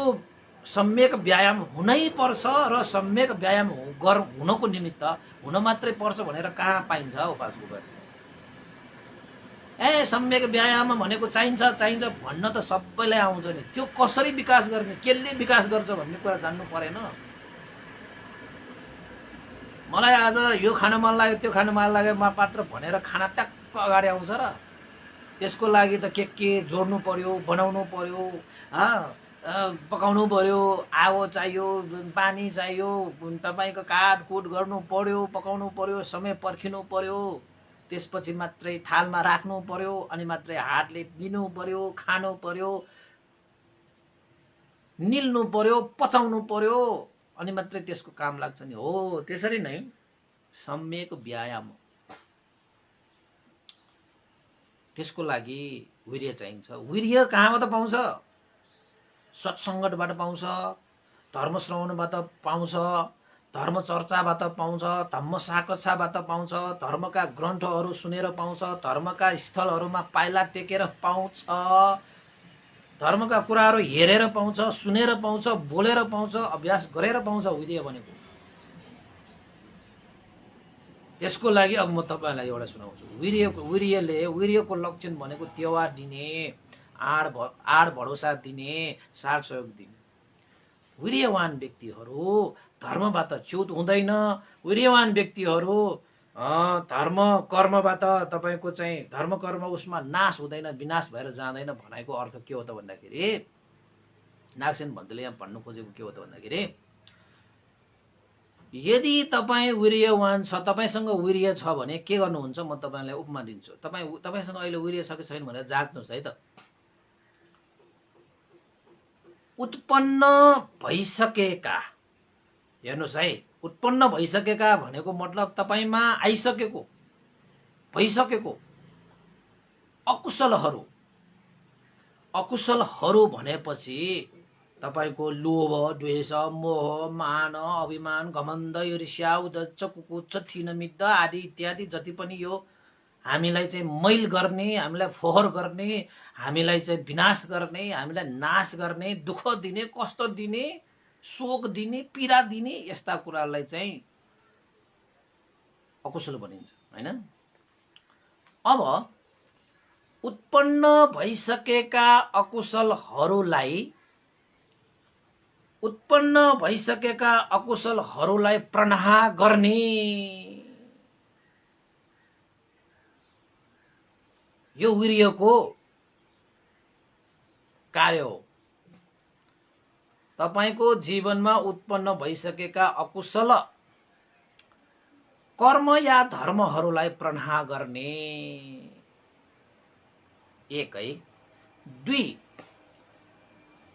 सम्यक व्यायाम हुनै पर्छ। र सम्यक व्यायाम हुनको निमित्त हुन मात्रै पर्छ भनेर कहाँ पाइन्छ उपासक उपासिका? सम्यक व्यायाम भनेको चाहिन्छ भन्न त सबैलाई आउँछ नि। त्यो कसरी विकास गर्ने, केले विकास गर्छ भन्ने कुरा जान्नु परेन। मलाई आज यो खान मन लाग्यो, त्यो खान मन लाग्यो, मात्र भनेर खाना टक्क अगाडि आउँछ र? त्यसको लागि त के जोड्नु पर्यो, बनाउनु पर्यो, पकाउनु पर्यो, आगो चाहियो, पानी चाहियो, तपाईको काटकुट गर्नु पर्यो, पकाउनु पर्यो, समय पर्खिनु पर्यो, त्यसपछि मात्रै थालमा राख्नु पर्यो, अनि मात्रै हातले दिनु पर्यो, खानु पर्यो, निल्नु पर्यो, पचाउनु पर्यो, अनि मात्रै त्यसको काम लाग्छ नि। हो त्यसरी नै सम्यक व्यायाम, त्यसको लागि वीर्य चाहिन्छ। वीर्य कहाँबाट पाउँछ? सत्सङ्गबाट पाउँछ, धर्म श्रवणबाट पाउँछ, धर्म चर्चाबाट पाउँछ, धम्म साकच्छाबाट पाउँछ, धर्मका ग्रन्थहरू सुनेर पाउँछ, धर्मका स्थलहरूमा पाइला टेकेर पाउँछ, धर्मका कुराहरू हेरेर पाउँछ, सुनेर पाउँछ, बोलेर पाउँछ, अभ्यास गरेर पाउँछ वीर्य भनेको। त्यसको लागि अब म तपाईलाई एउटा सुनाउँछु। वीर्यको लक्षण भनेको टेवा दिने, आड भरोसा दिने, साथ सहयोग दिने। वीर्यवान व्यक्तिहरू धर्मबाट च्युत हुँदैन। वीर्यवान व्यक्तिहरू धर्म कर्मबाट तपाईको चाहिँ धर्म कर्म उसमा नाश हुँदैन, विनाश भएर जाँदैन। भनाइको अर्थ के हो त भन्दाखेरि, नागसेन भन्तीले यहाँ भन्नु खोजेको के हो त भन्दाखेरि, यदि तपाईँ वीर्यवान छ, तपाईसँग वीर्य छ भने के गर्नुहुन्छ? म तपाईलाई उपमा दिन्छु। तपाईसँग अहिले वीर्य छ कि छैन भनेर जाँच्नुहोस् है त। उत्पन्न भइसकेका, हेर्नुहोस् है, उत्पन्न भइसकेका भनेको मतलब तपाईमा आइसकेको, भइसकेको अकुशलहरू भनेपछि तपाईको लोभ, द्वेष, मोह, मान, अभिमान, घमण्ड, ईर्ष्या, उद्धच्च, कुकुच्च, थिनमिद्ध आदि इत्यादि जति पनि यो हामीलाई चाहिँ मैल गर्ने, हामीलाई फोहोर गर्ने, हामीलाई चाहिँ विनाश गर्ने, हामीलाई नाश गर्ने, दुःख दिने, कष्ट दिने, शोक दिने, पीडा दिने, यस्ता कुरालाई चाहिँ अकुशल भनिन्छ हैन। अब उत्पन्न भइसकेका अकुशलहरूलाई प्रनाह गर्ने यो वीर्यको कार्य हो। तपाईको जीवनमा उत्पन्न भइसकेका अकुशल कर्म या धर्महरूलाई प्रनाह गर्ने, एक है। दुई,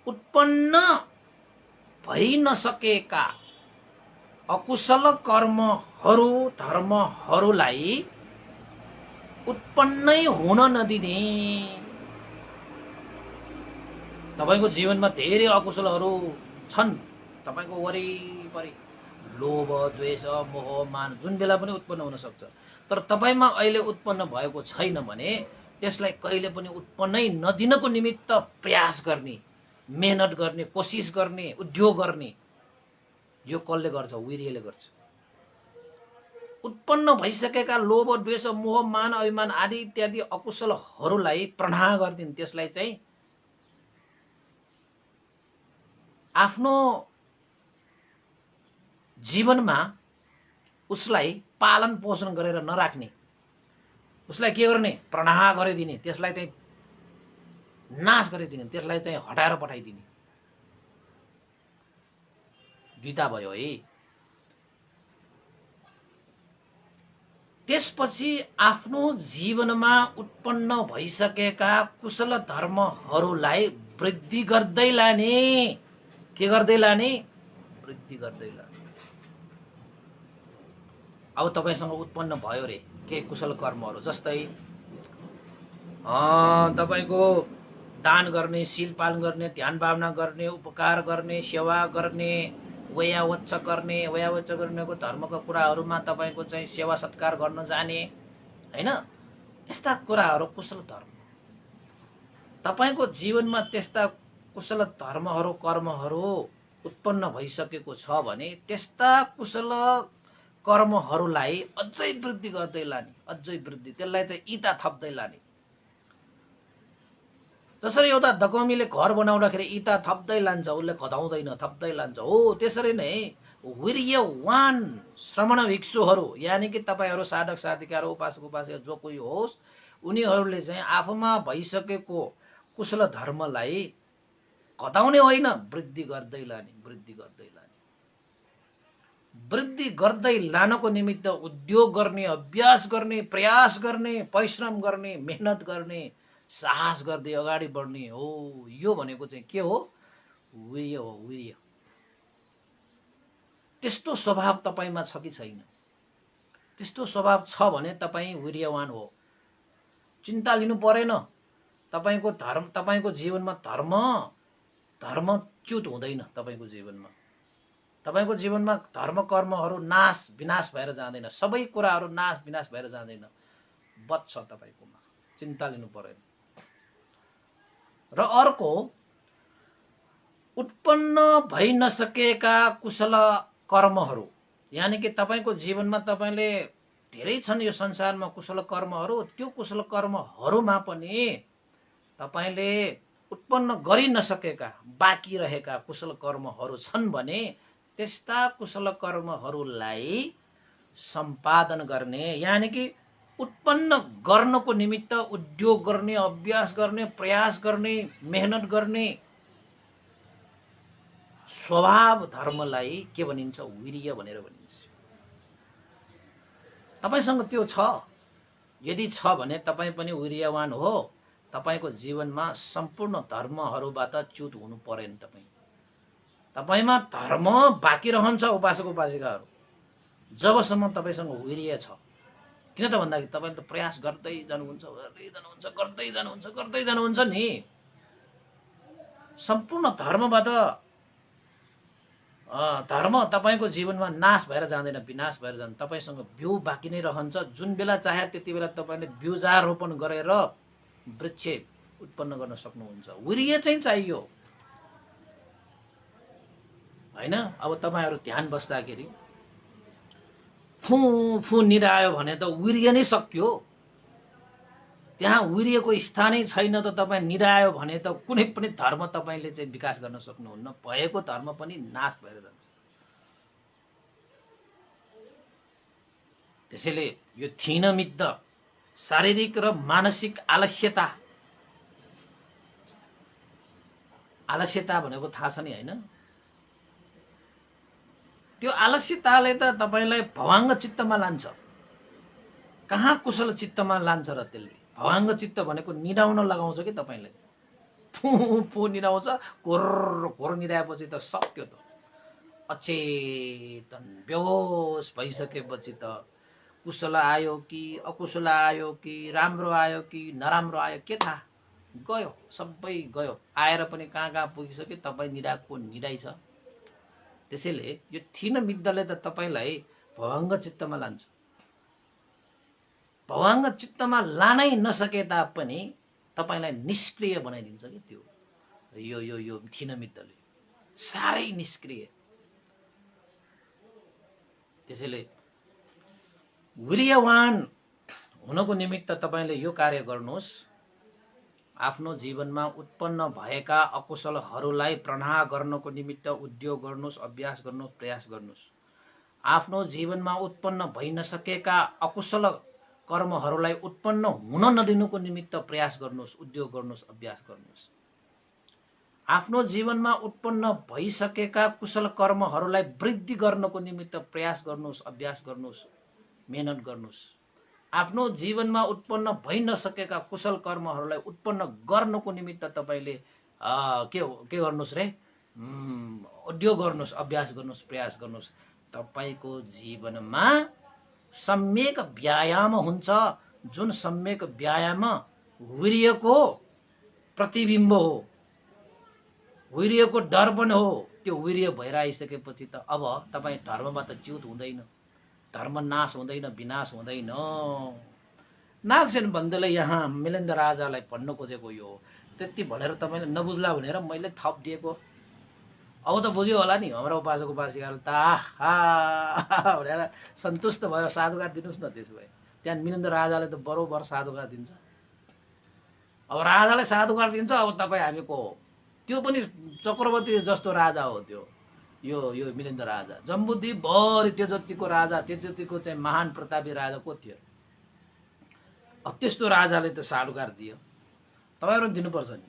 उत्पन्न भइ नसकेका अकुशल कर्महरू धर्महरूलाई उत्पन्नै हुन नदिने। तपाईको जीवनमा धेरै अकुशलहरू छन्, तपाईको वरिपरि लोभ, द्वेष, मोह, मान जुन बेला पनि उत्पन्न हुन सक्छ। तर तपाईमा अहिले उत्पन्न भएको छैन भने त्यसलाई कहिले पनि उत्पन्नै नदिनको निमित्त प्रयास गर्ने, मेहनत गर्ने, कोसिस गर्ने, उद्योग गर्ने, यो कसले गर्छ? वीर्यले गर्छ। उत्पन्न भइसकेका लोभ द्वेष मोह मान अभिमान आदि इत्यादि अकुशलहरूलाई प्रणाम गर्दिन्। त्यसलाई चाहिँ आफ्नो जीवनमा उसलाई पालन पोषण गरेर नराख्ने, उसलाई के गर्ने, प्रणाम गरिदिने, त्यसलाई चाहिँ नाश गरिदिने, त्यसलाई चाहिँ हटाएर पठाइदिने। दुईटा भयो है। त्यसपछि आफ्नो जीवनमा उत्पन्न भइसकेका कुशल धर्महरूलाई वृद्धि गर्दै लाने। के गर्दै लाने? वृद्धि गर्दै लाने। अब तपाईसँग उत्पन्न भयो रे के कुशल कर्महरू, जस्तै तपाईको दान गर्ने, शील पालन गर्ने, ध्यान भावना गर्ने, उपकार गर्ने, सेवा गर्ने, वयावच्च गर्नेको धर्मका कुराहरूमा तपाईको चाहिँ सेवा सत्कार गर्न जाने, हैन? यस्ता कुराहरू कुशल धर्म। तपाईको जीवनमा त्यस्ता कुशल धर्महरू कर्महरू उत्पन्न भइसकेको छ भने त्यस्ता कुशल कर्महरूलाई अझै वृद्धि गर्दै लाने, अझै वृद्धि, त्यसलाई चाहिँ इता थप्दै लाने। जसरी एउटा दगमीले घर बनाउँदाखेरि इता थप्दै लान्छ, उसले खदाउँदैन, थप्दै लान्छ। हो त्यसरी नै वीर्यवान श्रमण भिक्षुहरू, यानि कि तपाईहरू साधक साधिकाहरू, उपासक उपासिका जो कोही होस्, उनीहरूले चाहिँ आफूमा भइसकेको कुशल धर्मलाई घटाउने होइन, वृद्धि गर्दै लाने, वृद्धि गर्दै लाने। वृद्धि गर्दै लानको निमित्त उद्योग गर्ने, अभ्यास गर्ने, प्रयास गर्ने, परिश्रम गर्ने, मेहनत गर्ने, साहस गर्दै अगाडि बढ्ने हो। यो भनेको चाहिँ के हो? वीर्य हो, वीर्य। त्यस्तो स्वभाव तपाईमा छ कि छैन? त्यस्तो स्वभाव छ भने तपाईँ वीर्यवान हो। चिन्ता लिनु परेन। तपाईको धर्म, तपाईको जीवनमा धर्मच्युत हुँदैन। तपाईको जीवनमा, तपाईको जीवनमा धर्म कर्महरू नाश विनाश भएर जाँदैन। सबै कुराहरू नाश विनाश भएर जाँदैन, बच्छ तपाईकोमा। चिन्ता लिनु परेन। र अर्को, उत्पन्न भइ नसकेका कुशल कर्महरू, यानि कि तपाईको जीवनमा तपाईले धेरै छन् यो संसारमा कुशल कर्महरू, त्यो कुशल कर्महरूमा पनि तपाईले उत्पन्न गरि नसकेका बाँकी रहेका कुशल कर्महरू छन् भने त्यस्ता कुशल कर्महरूलाई सम्पादन गर्ने, यानि कि उत्पन्न गर्नको निमित्त उद्योग गर्ने, अभ्यास गर्ने, प्रयास गर्ने, मेहनत गर्ने स्वभाव धर्मलाई के भनिन्छ? वीर्य भनेर भनिन्छ। तपाईसँग त्यो छ। यदि छ भने तपाईँ पनि वीर्यवान हो। तपाईको जीवनमा सम्पूर्ण धर्महरूबाट च्युत हुनु परेन। तपाईमा धर्म बाँकी रहन्छ उपासक उपासिकाहरू, जबसम्म तपाईसँग वीर्य छ। किन त भन्दाखेरि तपाईले त प्रयास गर्दै जानुहुन्छ नि। सम्पूर्ण धर्मबाट धर्म तपाईको जीवनमा नाश भएर जाँदैन, विनाश भएर जान्छ। तपाईसँग बिउ बाँकी नै रहन्छ। जुन बेला चाहे त्यति बेला तपाईले बिउजारोपण गरेर वृक्ष उत्पन्न गर्न सक्नुहुन्छ। वीर्य चाहिँ चाहियो, हैन? अब तपाईहरु ध्यान बस्दाखेरि फु फु निदायो भने त वीर्य नै सक्यो। त्यहाँ वीर्यको स्थानै छैन त तपाई निदायो भने त कुनै पनि धर्म तपाईले चाहिँ विकास गर्न सक्नुहुन्न। भएको धर्म पनि नाश भएर जान्छ। त्यसैले यो थिनमिद्ध शारीरिक र मानसिक आलस्यता भनेको थाहा छ नि, हैन? त्यो आलस्यताले त तपाईलाई भवाङ्ग चित्तमा लान्छ। कहाँ कुशल चित्तमा लान्छ र त्यसले? भवाङ्ग चित्त भनेको निदाउन लगाउँछ कि तपाईलाई। फु फु निदाउँछ, घोर निदाएपछि त सक्यो त। अचेतन बेहोस भइसकेपछि त कुशल आयो कि अकुशल आयो कि राम्रो आयो कि नराम्रो आयो के थाहा? गयो, सबै गयो। आएर पनि कहाँ पुगिसक्यो, तपाई निदाको निदाइ छ। त्यसैले यो थिनमिद्धले त तपाईलाई भवाङ्ग चित्तमा लान्छ। भवाङ्ग चित्तमा लानै नसके तापनि तपाईलाई निष्क्रिय बनाइदिन्छ कि त्यो यो थिनमिद्धले, साह्रै निष्क्रिय। त्यसैले वीर्यवान हुनको निमित्त तपाईले यो कार्य गर्नुहोस्। आफ्नो जीवनमा उत्पन्न भएका अकुशलहरूलाई प्रहार गर्नको निमित्त उद्योग गर्नुहोस्, अभ्यास गर्नुहोस्, प्रयास गर्नुहोस्। आफ्नो जीवनमा उत्पन्न भइ नसकेका अकुशल कर्महरूलाई उत्पन्न हुन नदिनुको निमित्त प्रयास गर्नुहोस्, उद्योग गर्नुहोस्, अभ्यास गर्नुहोस्। आफ्नो जीवनमा उत्पन्न भइसकेका कुशल कर्महरूलाई वृद्धि गर्नको निमित्त प्रयास गर्नुहोस्, अभ्यास गर्नुहोस्, मेहनत गर्नुहोस्। आफ्नो जीवनमा उत्पन्न भइ नसकेका कुशल कर्महरूलाई उत्पन्न गर्नको निमित्त तपाईले के गर्नुहोस् रे? उद्योग गर्नुहोस्, अभ्यास गर्नुहोस्, प्रयास गर्नुहोस्। तपाईको जीवनमा सम्यक व्यायाम हुन्छ, जुन सम्यक व्यायाम वीर्यको प्रतिबिम्ब हो, वीर्यको दर्पण हो। त्यो वीर्य भएर आइसकेपछि त अब तपाई धर्मबाट च्युत हुँदैन, धर्म नाश हुँदैन, विनाश हुँदैन। नागसेन बन्धुले यहाँ मिलिन्द राजालाई भन्न खोजेको यो त्यति भनेर तपाईले नबुझ्ला भनेर मैले थप दिएको। अब त बुझ्यो होला नि हाम्रो उपासक उपासिकाले त आहा भनेर सन्तुष्ट भयो। साधुकार दिनुस् न। त्यसो भए त्यहाँ मिलिन्द राजाले त बरोबर साधुकार दिन्छ। अब राजाले साधुकार दिन्छ। अब तपाई हामीको त्यो पनि चक्रवर्ती जस्तो राजा हो त्यो। यो मिलिन्द राजा जम्बुद्वीप भरि त्यो जतिको राजा, त्यो जतिको चाहिँ महान प्रतापी राजा को थियो? अब त्यस्तो राजाले त साधुकार दियो। तपाईहरु दिनुपर्छ नि।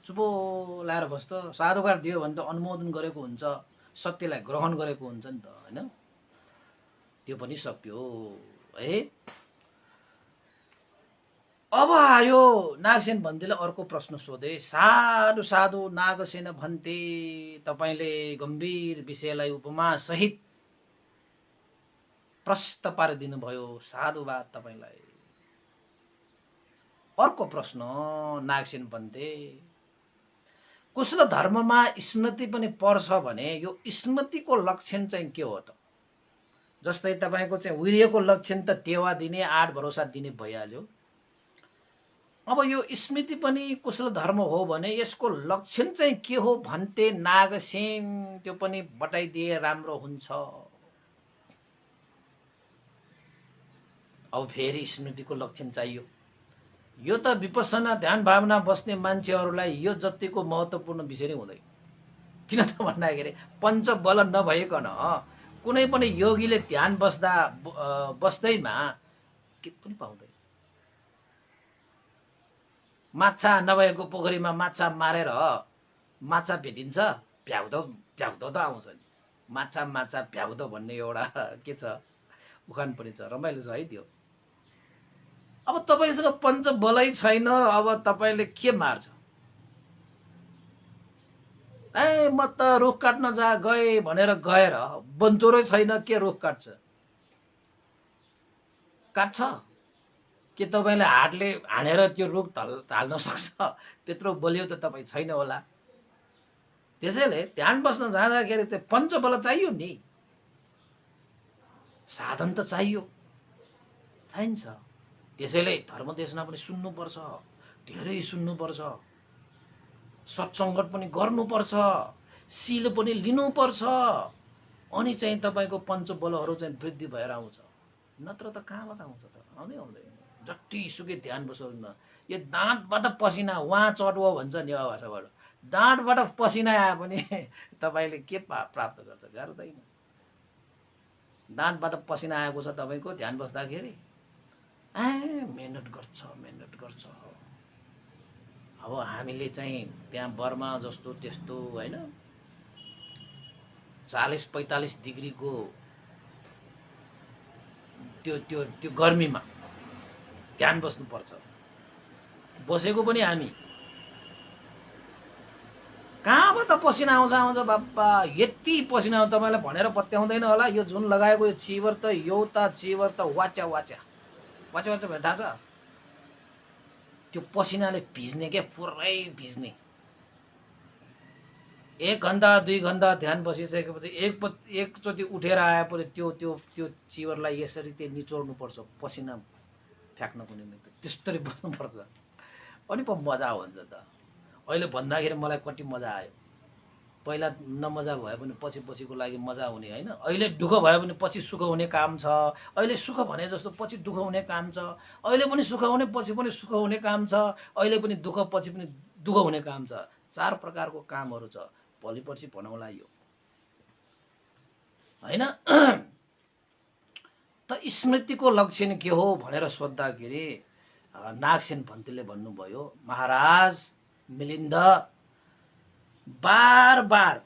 चुपो लाएर बस्छ। साधुकार दियो भने त अनुमोदन गरेको हुन्छ, सत्यलाई ग्रहण गरेको हुन्छ नि त, हैन? त्यो पनि सक्यो है। अब आयो नागसेन भन्तेले अर्को प्रश्न सोधे। साधु साधु नागसेन भन्ते, तपाईले गम्भीर विषयलाई उपमा सहित प्रश्न पारिदिनु भयो। साधुवाद तपाईलाई। अर्को प्रश्न नागसेन भन्ते, कुशल धर्ममा स्मृति पनि पर्छ भने यो स्मृतिको लक्षण चाहिँ के हो त? जस्तै तपाईको चाहिँ वीर्यको लक्षण त टेवा दिने, आठ भरोसा दिने भइहाल्यो। अब यो स्मृति पनि कुशल धर्म हो भने यसको लक्षण चाहिँ के हो भन्ते नागसेन, त्यो पनि बताइदिए राम्रो हुन्छ। अब फेरि स्मृतिको लक्षण चाहियो। यो त विपස්සना ध्यान भावना बस्ने मान्छेहरूलाई यो जतिको महत्त्वपूर्ण विषय नै हुँदैन। किन त भन्दाखेरि पञ्चबल नभइकन कुनै पनि योगीले ध्यान बस्दैमा के पनि पाउँदैन। माछा नभएको पोखरीमा माछा मारेर माछा भेटिन्छ, भ्याउदो त आउँछ नि। माछा माछा भ्याउदो भन्ने एउटा के छ, उखान पनि छ, रमाइलो छ है त्यो। अब तपाईसँग पञ्चबलै छैन, अब तपाईले के मार्छ? ए म त रुख काट्न गए भनेर गएर बन्चोरै छैन, के रुख काट्छ? काट्छ? के तपाईले हातले हानेर त्यो रुख हाल्न सक्छ? त्यत्रो बलियो त तपाई छैन होला। त्यसैले ध्यान बस्न जाँदाखेरि त पञ्चबल चाहियो नि, साधन त चाहियो, चाहिन्छ। त्यसैले धर्मदेशना पनि सुन्नुपर्छ, धेरै सुन्नुपर्छ, सत्सङ्गत पनि गर्नुपर्छ, शील पनि लिनुपर्छ, अनि चाहिँ तपाईको पञ्चबलहरू चाहिँ वृद्धि भएर आउँछ। नत्र त कहाँबाट आउँछ त? आउँदैन। जति सुकै ध्यान बस्नु न, यो दाँतबाट पसिना वहाँ चढ्यो भन्छ नेवा भाषाबाट। दाँतबाट पसिना आए पनि तपाईले के प्राप्त गर्छ? गर्दैन। दाँतबाट पसिना आएको छ तपाईको ध्यान बस्दाखेरि, मेहनत गर्छ। अब हामीले चाहिँ त्यहाँ बर्मा जस्तो त्यस्तो हैन 40-45 डिग्रीको त्यो गर्मीमा ध्यान बस्नु पर्छ। बसेको पनि हामी कहाँबाट पसिना आउँछ बाबा, यति पसिना आउँछ तपाईलाई भनेर पत्याउँदैन होला। यो जुन लगाएको यो चिवर त वाचा भेटा छ। त्यो पसिनाले भिज्ने के, पुरै भिज्ने। 1 घण्टा 2 घण्टा ध्यान बसिसकेपछि एकचोटि उठेर आएपछि त्यो चिवरलाई यसरी चाहिँ निचोड्नु पर्छ पसिना फ्याक्नको निमित्त। त्यसरी बस्नुपर्छ, अनि पो मजा हुन्छ त। अहिले भन्दाखेरि मलाई कति मजा आयो। पहिला नमजा भए पनि पछि पछिको लागि मजा हुने होइन। अहिले दुःख भयो भने पछि सुख हुने काम छ। अहिले सुख भने जस्तो पछि दुःख हुने काम छ। अहिले पनि सुख हुने पछि पनि सुख हुने काम छ। अहिले पनि दुःख पछि पनि दुःख हुने काम छ। 4 प्रकारको कामहरू छ। भोलिपर्सि भनौँला यो होइन। त स्मृतिको लक्षण के हो भनेर सोद्धाखेरि नागसेन भन्तीले भन्नुभयो, महाराज मिलिन्द बारम्बार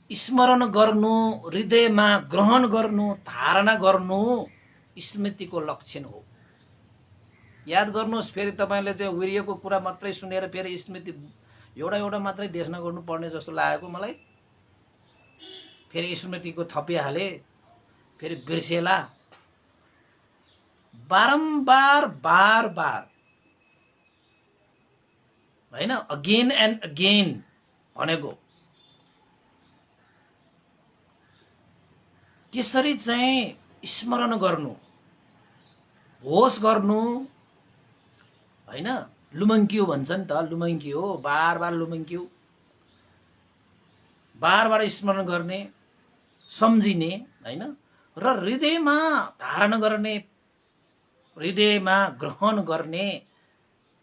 स्मरण गर्नु, हृदयमा ग्रहण गर्नु, धारणा गर्नु स्मृतिको लक्षण हो। याद गर्नुहोस्, फेरि तपाईँले चाहिँ वीर्यको कुरा मात्रै सुनेर फेरि स्मृति एउटा मात्रै देशना गर्नुपर्ने जस्तो लागेको मलाई। फेरि स्मृतिको थपिहाले, फेरि बिर्सेला। बार होइन, अगेन एन्ड अगेन भनेको त्यसरी चाहिँ स्मरण गर्नु, होस गर्नु होइन। लुमङ्क्यु भन्छ नि त, लुमङ्क्यु हो, बार लुमङ्क्यु, बार स्मरण गर्ने, सम्झिने होइन, र हृदयमा धारण गर्ने, हृदयमा ग्रहण गर्ने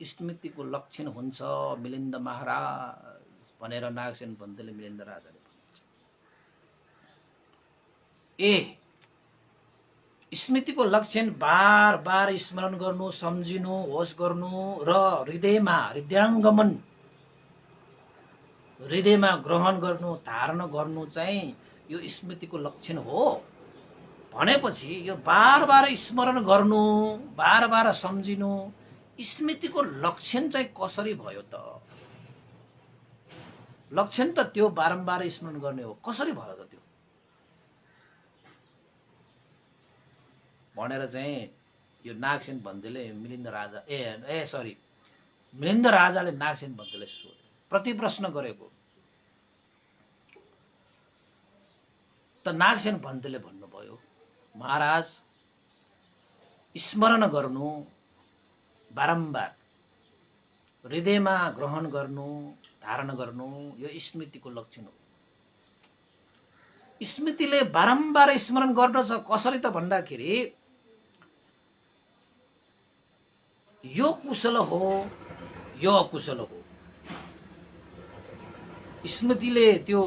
स्मृतिको लक्षण हुन्छ मिलिन्द महाराज भनेर नागसेन भन्तीले मिलिन्द राजाले भन्नुहुन्छ। स्मृतिको लक्षण बार स्मरण गर्नु, सम्झिनु, होस गर्नु र हृदयमा ग्रहण गर्नु, धारण गर्नु चाहिँ यो स्मृतिको लक्षण हो भनेपछि यो बार स्मरण गर्नु, बार सम्झिनु स्मृतिको लक्षण चाहिँ कसरी भयो त? लक्षण त त्यो बारम्बार स्मरण गर्ने हो, कसरी भयो त त्यो भनेर चाहिँ यो नागसेन भन्तीले मिलिन्द राजाले नागसेन भन्तीले सोधे, प्रतिप्रश्न गरेको। त नागसेन भन्तीले भन्नुभयो, महाराज स्मरण गर्नु, बारम्बार हृदयमा ग्रहण गर्नु, धारण गर्नु यो स्मृतिको लक्षण हो। स्मृतिले बारम्बार स्मरण गर्दछ, कसरी त भन्दाखेरि यो कुशल हो, यो अकुशल हो। स्मृतिले त्यो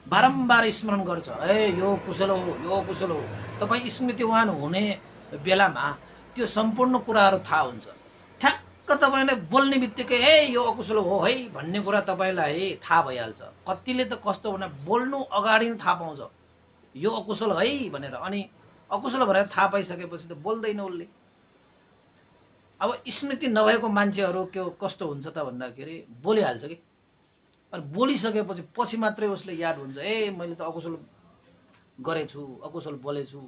बारम्बार स्मरण गर्छ, यो कुशल हो, यो अकुशल हो। तपाईँ स्मृतिवान हुने बेलामा त्यो सम्पूर्ण कुराहरू थाहा हुन्छ। ठ्याक्क तपाईँले बोल्ने बित्तिकै यो अकुशल हो है भन्ने कुरा तपाईँलाई थाहा भइहाल्छ। कतिले त कस्तो भने बोल्नु अगाडि नै थाहा पाउँछ यो अकुशल है भनेर, अनि अकुशल भनेर थाहा पाइसकेपछि त बोल्दैन उसले। अब स्मृति नभएको मान्छेहरू कस्तो हुन्छ त भन्दाखेरि बोलिहाल्छ कि, अनि बोलिसकेपछि पछि मात्रै उसले याद हुन्छ, मैले त अकुशल गरेछु, अकुशल बोलेछु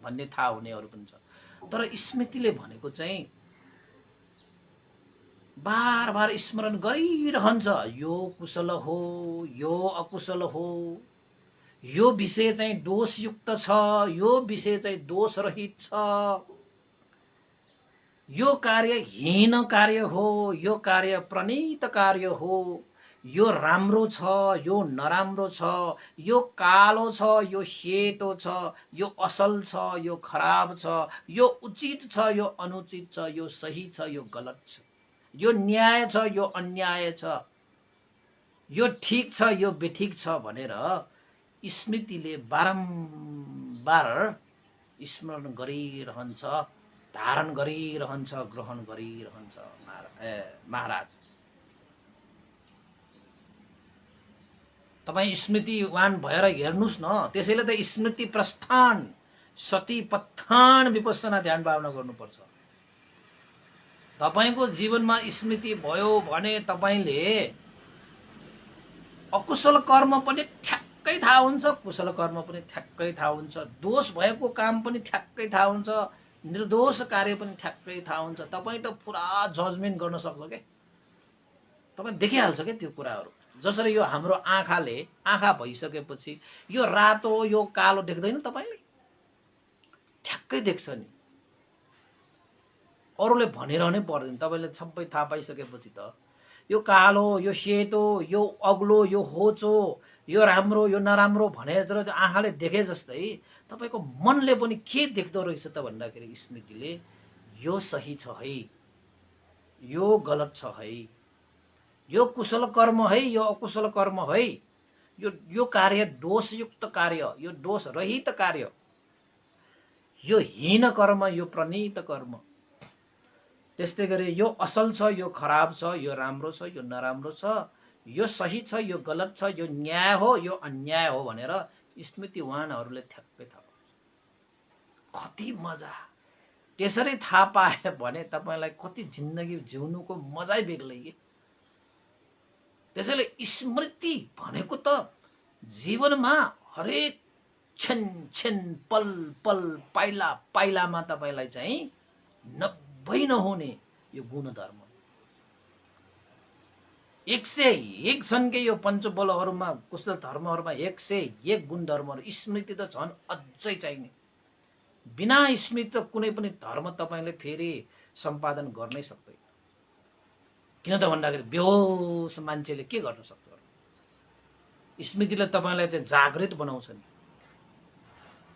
भन्ने थाहा हुनेहरू पनि छ। तर स्मृतिले भनेको चाहिँ बार स्मरण गरिरहन्छ, यो कुशल हो, यो अकुशल हो, यो विषय चाहिँ दोषयुक्त छ, यो विषय चाहिँ दोषरहित छ, यो कार्य हीन कार्य हो, यो कार्य प्रणीत कार्य हो, यो राम्रो छ, यो नराम्रो छ, यो कालो छ, यो सेतो छ, यो असल छ, यो खराब छ, यो उचित छ, यो अनुचित छ, यो सही छ, यो गलत छ, यो न्याय छ, यो अन्याय छ, यो ठीक छ, यो बेठिक छ भनेर स्मृतिले बारम्बार स्मरण गरिरहन्छ, धारण गरिरहन्छ, ग्रहण गरिरहन्छ। महाराज तपाईँ स्मृतिवान भएर हेर्नुहोस् न। त्यसैले त स्मृति प्रस्थान, सती पत्थान विपස්සना ध्यान भावना गर्नुपर्छ। तपाईको जीवनमा स्मृति भयो भने तपाईले अकुशल कर्म पनि ठ्याक्कै थाहा हुन्छ, कुशल कर्म पनि ठ्याक्कै थाहा हुन्छ, दोष भएको काम पनि ठ्याक्कै थाहा हुन्छ, निर्दोष कार्य पनि ठ्याक्कै थाहा हुन्छ। तपाईँ त पुरा जजमेन्ट गर्न सक्छ के, तपाईँ देखिहाल्छ के त्यो कुराहरू। जसरी यो हाम्रो आँखा भइसकेपछि यो रातो यो कालो देख्दैन, तपाईले ठ्याक्कै देख्छ नि, अरूले भनिरहनै पर्दैन। तपाईले सबै थाहा पाइसकेपछि त यो कालो, यो सेतो, यो अग्लो, यो होचो, यो राम्रो, यो नराम्रो भनेर आँखाले देखे जस्तै तपाईको मनले पनि के देख्दो रहेछ त भन्दाखेरि स्मृतिले यो सही छ है, यो गलत छ है, यो कुशल कर्म है, यो अकुशल कर्म है, यो कार्य दोषयुक्त कार्य, यो दोष रहित कार्य, यो हीन कर्म, यो प्रणीत कर्म। त्यस्तै गरी यो असल छ, यो खराब छ, यो राम्रो छ, यो नराम्रो छ, यो सही छ, यो गलत छ, यो न्याय हो, यो अन्याय हो भनेर स्मृतिवानहरूले ठ्याक्कै थाहा पाउँछ। कति मजा! त्यसरी थाहा पाए भने तपाईलाई कति जिन्दगी जिउनुको मजै बेग्लै के। त्यसैले स्मृति भनेको त जीवनमा हरेक क्षण क्षण पल पल पाइला पाइलामा तपाईलाई चाहिँ नभई नहुने यो गुणधर्म 101 छन् के यो पञ्चबलहरूमा, कुशल धर्महरूमा 101 गुणधर्महरू। स्मृति त झन् अझै चाहिने। बिना स्मृति त कुनै पनि धर्म तपाईले फेरि सम्पादन गर्नै सक्दैन। किन त भन्दाखेरि बेहोस मान्छेले के गर्न सक्छ? स्मृतिले तपाईलाई चाहिँ जागृत बनाउँछ नि,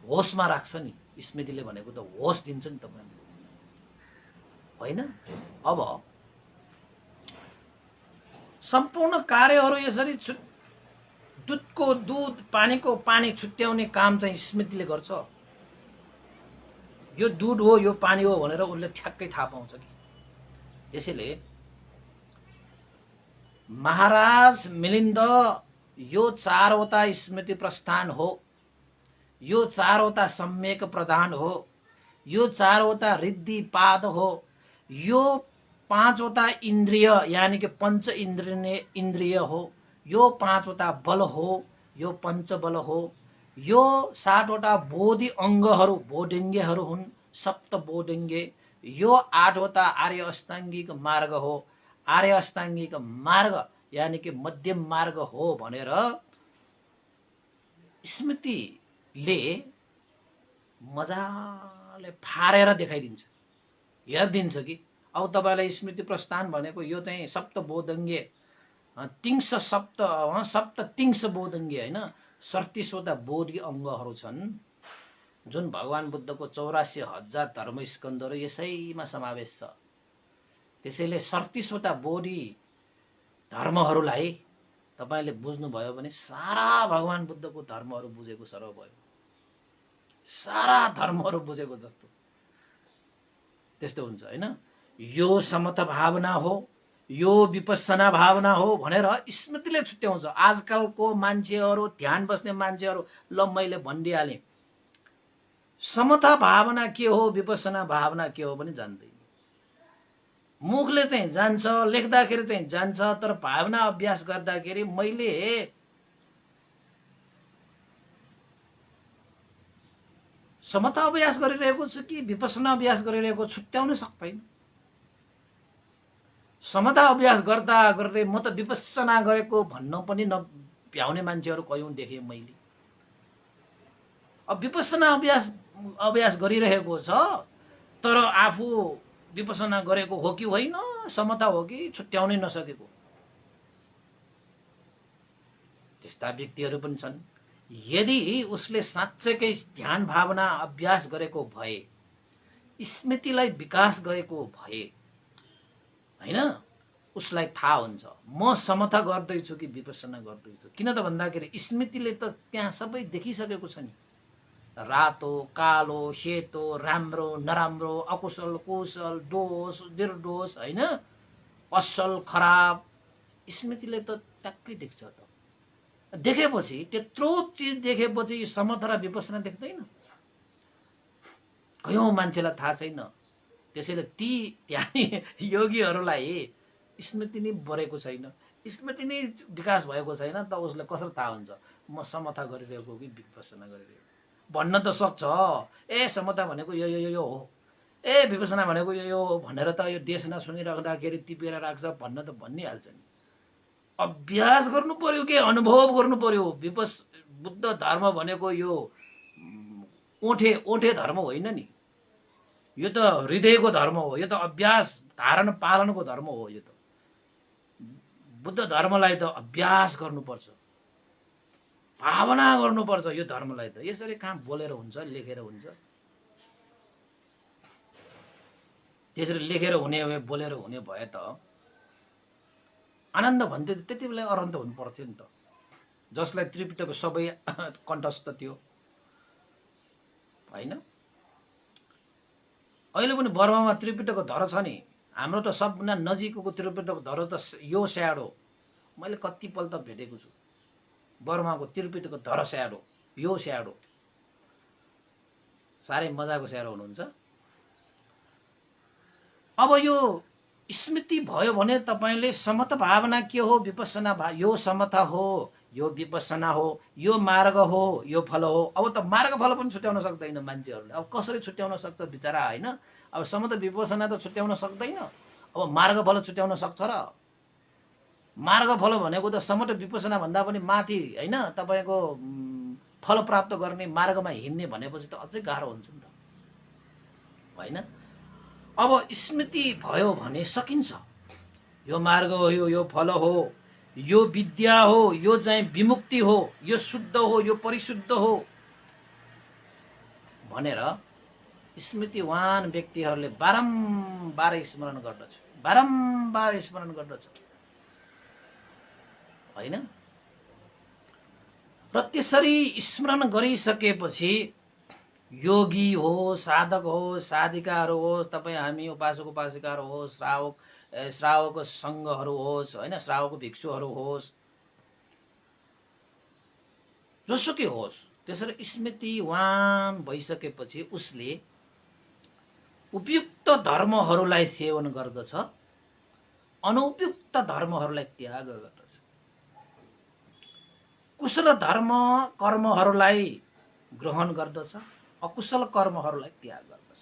होसमा राख्छ नि। स्मृतिले भनेको त होस दिन्छ नि तपाईलाई, होइन? अब सम्पूर्ण कार्यहरू यसरी दुधको दुध, पानीको पानी छुट्याउने काम चाहिँ स्मृतिले गर्छ। यो दुध हो, यो पानी हो भनेर उसले ठ्याक्कै थाहा पाउँछ कि। त्यसैले महाराज मिलिन्द यो चारवटा स्मृति प्रस्थान हो, यो चारवटा सम्यक प्रदान हो, यो चारवटा रिद्धि पाद हो, यो पाँचवटा इन्द्रिय यानी कि पंच इन्द्रिय हो, यो पाँचवटा बल हो, यो पंचबल हो, यो सातवटा बोधि अङ्गहरू बोधिङ्गेहरू हुन्, सप्त बोधिङ्गे, यो आठवटा आर्य अष्टाङ्गिक मार्ग हो, आर्य अष्टाङ्गिक मार्ग यानी कि मध्यम मार्ग हो भनेर स्मृतिले मजाले फारेर देखाइदिन्छ, हेरिदिन्छ कि अब तपाईलाई स्मृति प्रस्थान भनेको यो चाहिँ सप्त बोधङ्गे तिंस सप्त तिंस बोधङ्गे होइन, 37वटा बोधि अङ्गहरू छन् जुन भगवान बुद्धको 84,000 धर्मस्कन्धहरू यसैमा समावेश छ। त्यसैले 37वटा बोधि धर्महरूलाई तपाईले बुझ्नुभयो भने सारा भगवान बुद्धको धर्महरू बुझेको सरह भयो, सारा धर्महरू बुझेको जस्तो त्यस्तो हुन्छ, होइन? यो समथ भावना हो, यो विपස්සना भावना हो भनेर स्मृतिले छुट्याउँछ। आजकलको मान्छेहरू, ध्यान बस्ने मान्छेहरू, ल मैले भनिदिइहालेँ, समता भावना के हो, विपස්සना भावना के हो पनि जान्दैन। मुखले चाहिँ जान्छ, लेख्दाखेरि चाहिँ जान्छ, तर भावना अभ्यास गर्दाखेरि मैले समता अभ्यास गरिरहेको छु कि विपස්සना अभ्यास गरिरहेको छुट्याउन सक्दैन। समता अभ्यास गर्दा गर्दै म त विपස්සना गरेको भन्न पनि नभ्याउने मान्छेहरू कयौं देखेँ मैले। अब विपස්සना अभ्यास गरिरहेको छ तर आफू विपස්සना गरेको हो कि होइन, समता हो कि छुट्याउनै नसकेको, त्यस्ता व्यक्तिहरू पनि छन्। यदि उसले साँच्चैकै ध्यान भावना अभ्यास गरेको भए, स्मृतिलाई विकास गरेको भए, हैन, उसलाई थाहा हुन्छ म समता गर्दैछु कि विपස්සना गर्दैछु। किन त भन्दाखेरि स्मृतिले त त्यहाँ सबै देखिसकेको छ नि, रातो कालो सेतो, राम्रो नराम्रो, अकुशल कुशल, दोष निर्दोष, हैन, असल खराब, स्मृतिले त ट्याक्कै देख्छ। त देखेपछि, त्यत्रो चिज देखेपछि समता र विपස්සना देख्दैन? कयौं मान्छेलाई थाहा छैन। त्यसैले ती त्यहाँ योगीहरूलाई स्मृति नै बढेको छैन, स्मृति नै विकास भएको छैन, त उसले कसरी थाहा हुन्छ म समता गरिरहेको कि विपස්සना गरिरहेको? भन्न त सक्छ, ए समता भनेको यो यो यो हो, ए विपස්සना भनेको यो हो भनेर त यो देशना सुनिराख्दाखेरि टिपेर राख्छ भन्न त भनिहाल्छ नि। अभ्यास गर्नु पर्यो के अनुभव गर्नु पर्यो। बुद्ध धर्म भनेको यो ओठे धर्म होइन नि, यो त हृदयको धर्म हो, यो त अभ्यास धारण पालनको धर्म हो। यो त बुद्ध धर्मलाई त अभ्यास गर्नुपर्छ, भावना गर्नुपर्छ। यो धर्मलाई त यसरी कहाँ बोलेर हुन्छ, लेखेर हुन्छ? त्यसरी लेखेर हुने भए, बोलेर हुने भए त आनन्द भन्थे त्यति बेला अरन्त हुनु पर्थ्यो नि त। जसलाई त्रिपिटकको सबै कण्ठस्थ थियो, होइन? अहिले पनि बर्मामा त्रिपिटकको धर छ नि। हाम्रो त सबभन्दा नजिकको त्रिपिटकको धर त यो स्याडो। मैले कतिपल्ट भेटेको छु बर्माको त्रिपिटकको धर स्याडो, यो स्याडो। साह्रै मजाको स्याडो हुनुहुन्छ। अब यो स्मृति भयो भने तपाईले समता भावना के हो, विपස්සना यो समता हो, यो विपස්සना हो, यो मार्ग हो, यो फल हो। अब त मार्ग फल पनि छुट्याउन सक्दैन मान्छेहरूले। अब कसरी छुट्याउन सक्छ बिचरा, होइन? अब समता विपස්සना त छुट्याउन सक्दैन, अब मार्ग फल छुट्याउन सक्छ र? मार्ग फल भनेको त समता विपස්සना भन्दा पनि माथि, होइन? तपाईको फल प्राप्त गर्ने मार्गमा हिँड्ने भनेपछि त अझै गाह्रो हुन्छ नि त, होइन? अब स्मृति भयो भने सकिन्छ। यो मार्ग हो, यो फल हो, यो विद्या हो, यो चाहिँ विमुक्ति हो, यो शुद्ध हो, यो परिशुद्ध हो भनेर स्मृतिवान व्यक्तिहरूले बारम्बार स्मरण गर्दछ, बारम्बार स्मरण गर्दछ, होइन? र त्यसरी स्मरण गरिसकेपछि योगी हो, साधक हो, साधिकाहरू होस्, तपाईँ हामी उपासक उपासिकाहरू होस्, श्रावक सङ्घहरू होस्, होइन? श्रावक भिक्षुहरू होस्, जोसुकै होस्, त्यसरी स्मृतिवान भइसकेपछि उसले उपयुक्त धर्महरूलाई सेवन गर्दछ, अनुपयुक्त धर्महरूलाई त्याग गर्दछ। कुशल धर्म कर्महरूलाई ग्रहण गर्दछ, अकुशल कर्महरूलाई त्याग गर्दछ।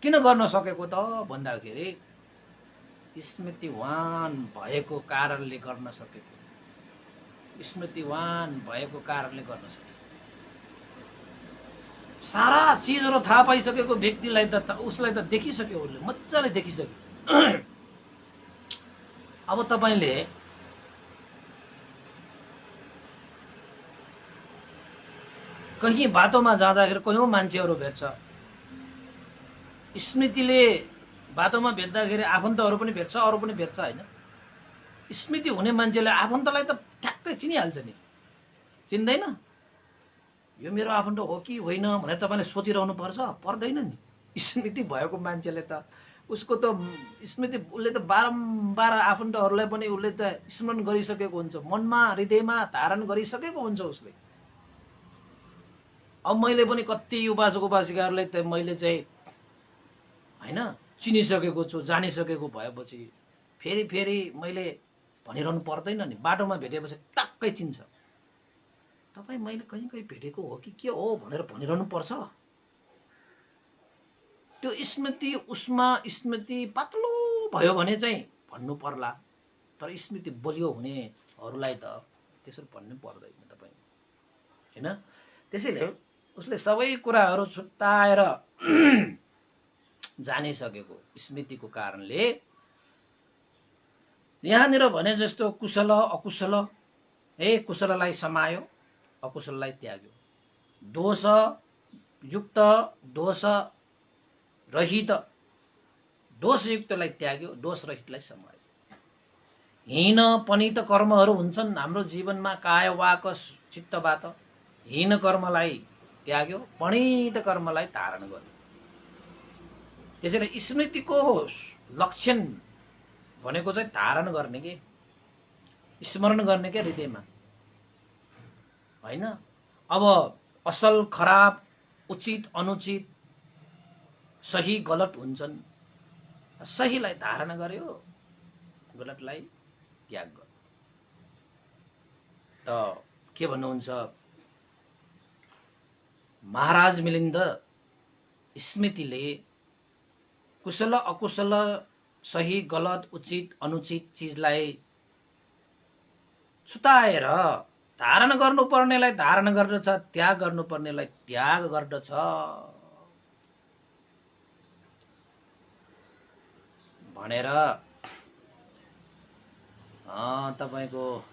किन गर्न सकेको त भन्दाखेरि स्मृतिवान भएको कारणले गर्न सकेको, स्मृतिवान भएको कारणले गर्न सकेको। सारा चिजहरू थाहा पाइसकेको व्यक्तिलाई त उसलाई त देखिसक्यो, उसले मजाले देखिसक्यो। अब तपाईले कहीँ बाटोमा जाँदाखेरि कयौं मान्छेहरू भेट्छ, स्मृतिले बाटोमा भेट्दाखेरि आफन्तहरू पनि भेट्छ, अरू पनि भेट्छ, होइन? स्मृति हुने मान्छेले आफन्तलाई त ठ्याक्कै चिनिहाल्छ नि, चिन्दैन? यो मेरो आफन्त हो कि होइन भनेर तपाईँले सोचिरहनु पर्छ, पर्दैन नि। स्मृति भएको मान्छेले त उसको त स्मृति, उसले त बारम्बार आफन्तहरूलाई पनि उसले त स्मरण गरिसकेको हुन्छ, मनमा हृदयमा धारण गरिसकेको हुन्छ उसले। अब मैले पनि कति उपासक उपासिकाहरूलाई त मैले चाहिँ, होइन, चिनिसकेको छु, जानिसकेको भएपछि फेरि फेरि मैले भनिरहनु पर्दैन नि। बाटोमा भेटेपछि टक्कै चिन्छ। तपाईँ मैले कहीँ कहीँ भेटेको हो कि के हो भनेर भनिरहनु पर्छ। त्यो स्मृति उसमा स्मृति पातलो भयो भने चाहिँ भन्नु पर्ला, तर स्मृति बलियो हुनेहरूलाई त त्यसरी भन्नु पर्दैन तपाईँ, होइन? त्यसैले उसले सबै कुराहरू छुट्याएर जानिसकेको स्मृतिको कारणले यहाँनिर भने जस्तो कुशल अकुशल, कुशललाई समायो, अकुशललाई त्याग्यो, दोष युक्त दोष रहित दोषयुक्तलाई त्याग्यो, दोष रहितलाई समायो। हीन पनित कर्महरू हुन्छन् हाम्रो जीवनमा काय वाक चित्तबाट, हीन कर्मलाई त्याग्यो, पणित कर्मलाई धारण गर्यो। त्यसैले स्मृतिको लक्षण भनेको चाहिँ धारण गर्ने के, स्मरण गर्ने के हृदयमा, होइन? अब असल खराब, उचित अनुचित, सही गलत हुन्छन्। सहीलाई धारण गर्यो, गलतलाई त्याग गर्यो। त के भन्नुहुन्छ महाराज मिलिन्द, स्मृतिले कुशल अकुशल, सही गलत, उचित अनुचित चीजलाई छुटाएर धारण गर्नुपर्नेलाई धारण गर्दछ, त्याग गर्नुपर्नेलाई त्याग गर्दछ भनेर तपाईको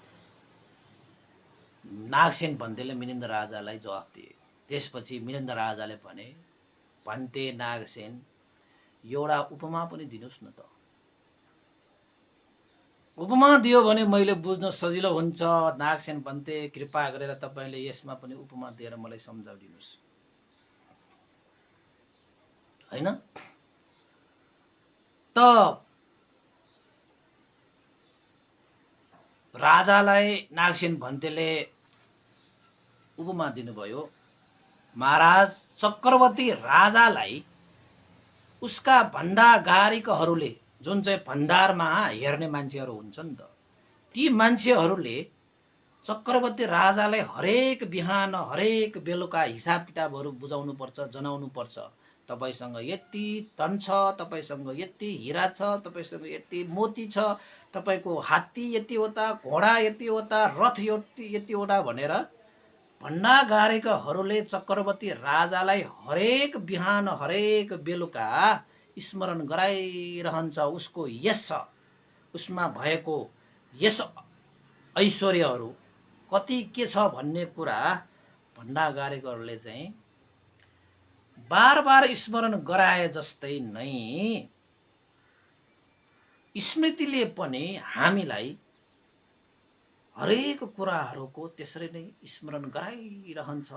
नागसेन भन्तेले मिलिन्द राजालाई जवाफ दिए। त्यसपछि मिलिन्द राजाले भने, भन्ते नागसेन एउटा उपमा पनि दिनुस् न त। उपमा दियो भने मैले बुझ्न सजिलो हुन्छ। नागसेन भन्ते कृपा गरेर तपाईले यसमा पनि उपमा दिएर मलाई सम्झाउदिनुस्, हैन? त राजालाई नागसेन भन्तेले उपमा दिनुभयो। महाराज, चक्रवर्ती राजालाई उसका भण्डागारिकहरूले, जुन चाहिँ भण्डारमा हेर्ने मान्छेहरू हुन्छ नि त, ती मान्छेहरूले चक्रवर्ती राजालाई हरेक बिहान हरेक बेलुका हिसाब किताबहरू बुझाउनु पर्छ, जनाउनु पर्छ। तपाईसँग यति धन छ, तपाईसँग यति हिरा छ, तपाईसँग यति मोती छ, तपाईको हात्ती यतिवटा, घोडा यतिवटा, रथ यतिवटा भनेर भण्डागारिकहरूले चक्रवर्ती राजालाई हरेक बिहान हरेक बेलुका स्मरण गराइरहन्छ। उसको यश, उसमा भएको यश ऐश्वर्यहरू कति के छ भन्ने कुरा भण्डागारिकहरूले चाहिँ बार बार स्मरण गराए जस्तै नै स्मृतिले पनि हामीलाई हरेक कुराहरूको त्यसरी नै स्मरण गराइरहन्छ।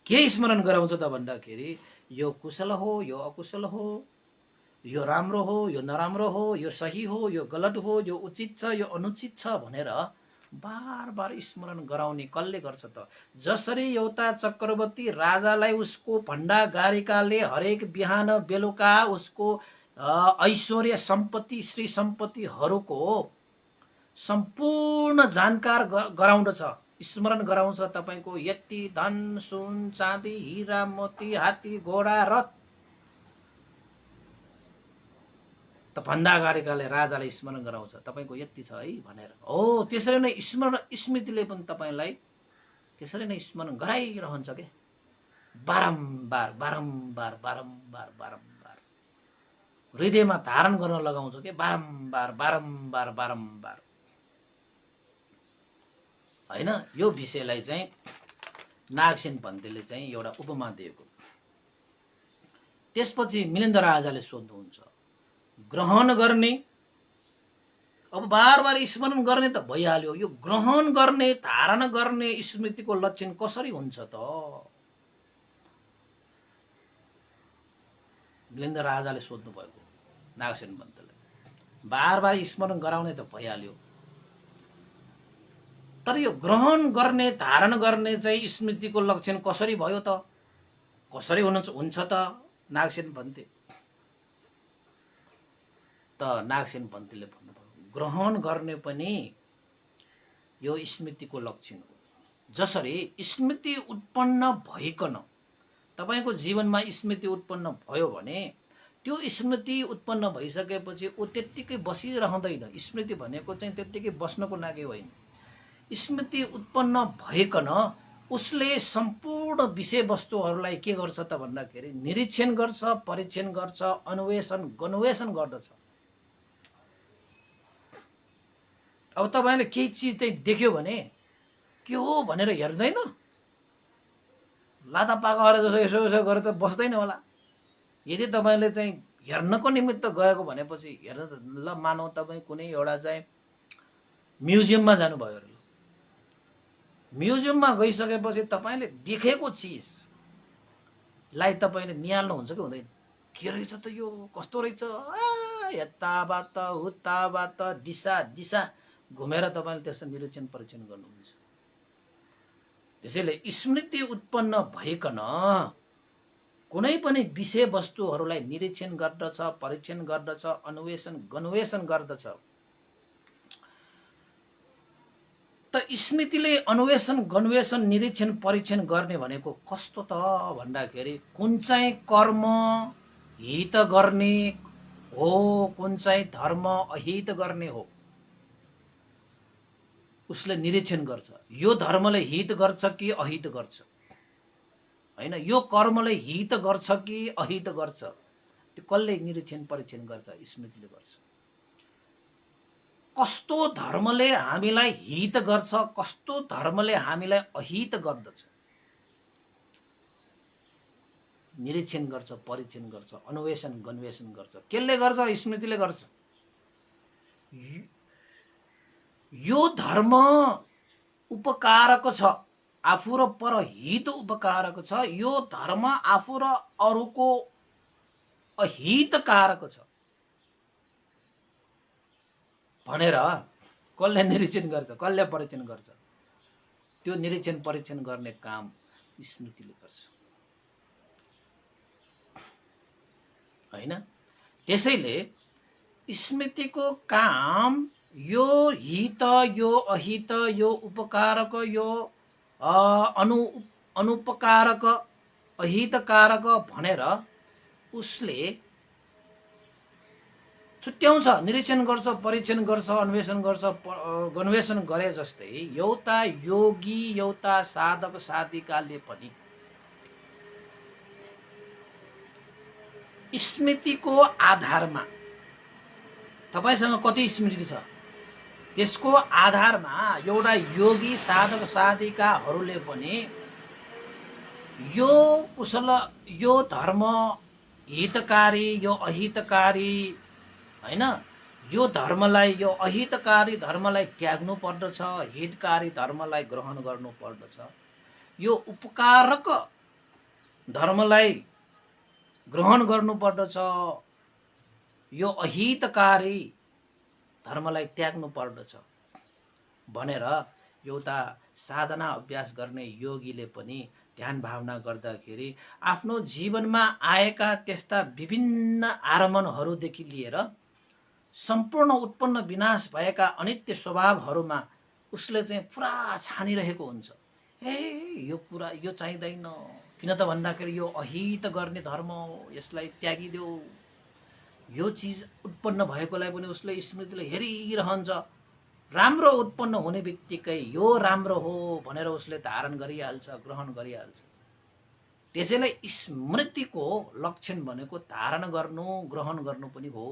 के स्मरण गराउँछ त भन्दाखेरि यो कुशल हो, यो अकुशल हो, यो राम्रो हो, यो नराम्रो हो, यो सही हो, यो गलत हो, यो उचित छ, यो अनुचित छ भनेर बार बार स्मरण गराउने कसले गर्छ त? जसरी एउटा चक्रवर्ती राजालाई उसको भण्डागारिकाले हरेक बिहान बेलुका उसको ऐश्वर्य सम्पत्ति श्री सम्पत्तिहरूको सम्पूर्ण जानकार गराउँदछ, स्मरण गराउँछ। तपाईको यति धन सुन चाँदी हिरा मोती हात्ती घोडा रथ, त भण्डागारिकाले राजाले स्मरण गराउँछ तपाईको यति छ है भनेर। हो, त्यसरी नै स्मरण स्मृतिले पनि तपाईलाई त्यसरी नै स्मरण गराइरहन्छ के, बारम्बार बारम्बार बारम्बार बारम्बार हृदयमा धारण गर्न लगाउँछ के, बारम्बार बारम्बार बारम्बार, हैन? यो विषयलाई चाहिँ नागसेन भन्तेले चाहिँ एउटा उपमा दिएको। त्यसपछि मिलिन्द राजाले सोध्नुहुन्छ, ग्रहण गर्ने, अब बार बार स्मरण गर्ने त भइहाल्यो, यो ग्रहण गर्ने धारण गर्ने स्मृतिको लक्षण कसरी हुन्छ त? मिलिन्द राजाले सोध्नु भएको नागसेन भन्तेले। बार बार स्मरण गराउने त भइहाल्यो, तर यो ग्रहण गर्ने धारण गर्ने चाहिँ स्मृतिको लक्षण कसरी भयो त? कसरी हुन्छ त नागसेन भन्ते? त नागसेन भन्तेले भन्नुभयो, ग्रहण गर्ने पनि यो स्मृतिको लक्षण हो। जसरी स्मृति उत्पन्न भइकन तपाईको जीवनमा स्मृति उत्पन्न भयो भने त्यो स्मृति उत्पन्न भइसकेपछि ऊ त्यत्तिकै बसिरहँदैन। स्मृति भनेको चाहिँ त्यत्तिकै बस्नको लागि होइन। स्मृति उत्पन्न भइकन उसले सम्पूर्ण विषयवस्तुहरूलाई के गर्छ त भन्दाखेरि निरीक्षण गर्छ, परीक्षण गर्छ, अन्वेषण गर्दछ। अब तपाईले केही चिज चाहिँ देख्यो भने के हो भनेर हेर्दैन, लाता पाका जस्तो यसो यसो गरेर त बस्दैन होला। यदि तपाईले चाहिँ हेर्नको निमित्त गएको भनेपछि हेर्न त, ल मानौ तपाईँ कुनै एउटा चाहिँ म्युजियममा जानुभयो अरे, म्युजियममा गइसकेपछि तपाईले देखेको चिजलाई तपाईले निहाल्नुहुन्छ कि हुँदैन? के रहेछ त यो, कस्तो रहेछ, यताबाट उताबाट दिशा दिशा घुमेर तपाईले त्यसको निरीक्षण परीक्षण गर्नुहुन्छ। त्यसैले स्मृति उत्पन्न भइकन कुनै पनि विषयवस्तुहरूलाई निरीक्षण गर्दछ, परीक्षण गर्दछ, अन्वेषण गर्दछ। त स्मृतिले अन्वेषण निरीक्षण परीक्षण गर्ने भनेको कस्तो त भन्दाखेरि कुन चाहिँ कर्म हित गर्ने हो, कुन चाहिँ धर्म अहित गर्ने हो, उसले निरीक्षण गर्छ। यो धर्मले हित गर्छ कि अहित गर्छ, हैन? यो कर्मले हित गर्छ कि अहित गर्छ, त्यो कसले निरीक्षण परीक्षण गर्छ? स्मृतिले गर्छ। कस्तो धर्मले हामीलाई हित गर्छ, कस्तो धर्मले हामीलाई अहित गर्दछ, निरीक्षण गर्छ, परीक्षण गर्छ, अन्वेषण गन्वेषण गर्छ। केले गर्छ? स्मृतिले गर्छ। यो धर्म उपकारक छ, आफू र परहित उपकारक छ। यो धर्म आफू र अरूको अहितकारक छ भनेर कसले निरीक्षण गर्छ? कसले परीक्षण गर्छ? त्यो निरीक्षण परीक्षण गर्ने काम स्मृतिले गर्छ, हैन? त्यसैले स्मृतिको काम यो हित, यो अहित, यो उपकारक, यो अनुपकारक, अहितकारक भनेर उसले छुट्याउँछ, निरीक्षण गर्छ, परीक्षण गर्छ, अन्वेषण गर्छ। गन्वेषण गरे जस्तै एउटा योगी, एउटा साधक साधिकाले पनि स्मृतिको आधारमा, तपाईसँग कति स्मृति छ त्यसको आधारमा एउटा योगी साधक साधिकाहरूले पनि यो कुशल, यो धर्म हितकारी, यो अहितकारी, हैन, यो धर्मलाई, यो अहितकारी धर्मलाई त्याग्नु पर्दछ, हितकारी धर्मलाई ग्रहण गर्नु पर्दछ, यो उपकारक धर्मलाई ग्रहण गर्नु पर्दछ, यो अहितकारी धर्मलाई त्याग्नु पर्दछ भनेर एउटा साधना अभ्यास गर्ने योगीले पनि ध्यान भावना गर्दाखेरि आफ्नो जीवनमा आएका त्यस्ता विभिन्न आरमणहरूदेखि लिएर सम्पूर्ण उत्पन्न विनाश भएका अनित्य स्वभावहरूमा उसले चाहिँ पुरा छानिरहेको हुन्छ। ए यो कुरा यो चाहिँदैन, किन त भन्दाखेरि यो अहित गर्ने धर्म हो, यसलाई त्यागिदेऊ। यो चिज उत्पन्न भएकोलाई पनि उसले स्मृतिले हेरिरहन्छ। राम्रो उत्पन्न हुने बित्तिकै यो राम्रो हो भनेर उसले धारण गरिहाल्छ, ग्रहण गरिहाल्छ। त्यसैले स्मृतिको लक्षण भनेको धारण गर्नु, ग्रहण गर्नु पनि हो।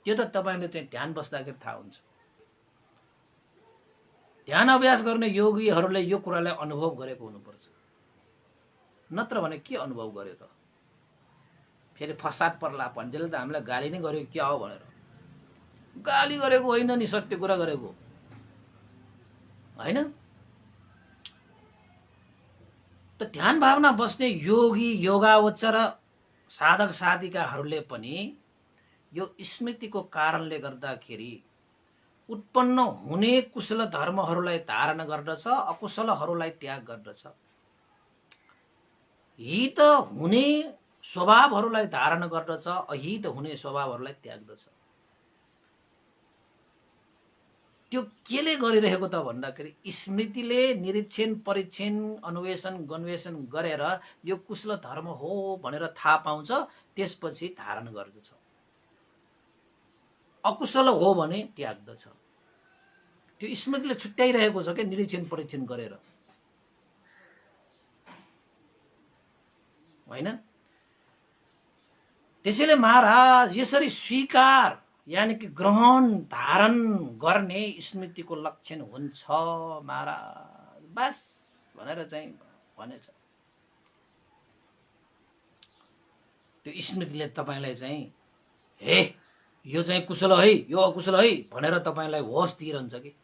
त्यो त तपाईले चाहिँ ध्यान बस्दाखेरि थाहा हुन्छ। ध्यान अभ्यास गर्ने योगीहरूले यो कुरालाई अनुभव गरेको हुनुपर्छ, नत्र भने के अनुभव गर्यो त? फेरि फसाद पर्ला, भन्जेले त हामीलाई गाली नै गर्यो क्या हो भनेर। गाली गरेको होइन नि, सत्य कुरा गरेको होइन। त ध्यान भावना बस्ने योगी, योगावचर, साधक साधिकाहरूले पनि यो स्मृतिको कारणले गर्दाखेरि उत्पन्न हुने कुशल धर्महरूलाई धारण गर्दछ, अकुशलहरूलाई त्याग गर्दछ। हित हुने स्वभावहरूलाई धारण गर्दछ, अहित हुने स्वभावहरूलाई त्याग्दछ। त्यो केले गरिरहेको त भन्दाखेरि स्मृतिले निरीक्षण परीक्षण अन्वेषण गन्वेषण गरेर यो कुशल धर्म हो भनेर थाहा पाउँछ, त्यसपछि धारण गर्दछ। अकुशल हो भने त्याग्दछ। त्यो स्मृतिले छुट्याइरहेको छ के निरीक्षण परीक्षण गरेर, होइन? त्यसैले महाराज यसरी स्वीकार यानी कि ग्रहण धारण गर्ने स्मृतिको लक्षण हुन्छ महाराज, बस भनेर चाहिँ भनेछ। त्यो स्मृतिले तपाईलाई चाहिँ हे यो चाहिँ कुशल है, यो अकुशल है भनेर तपाईलाई होस दिइरहन्छ कि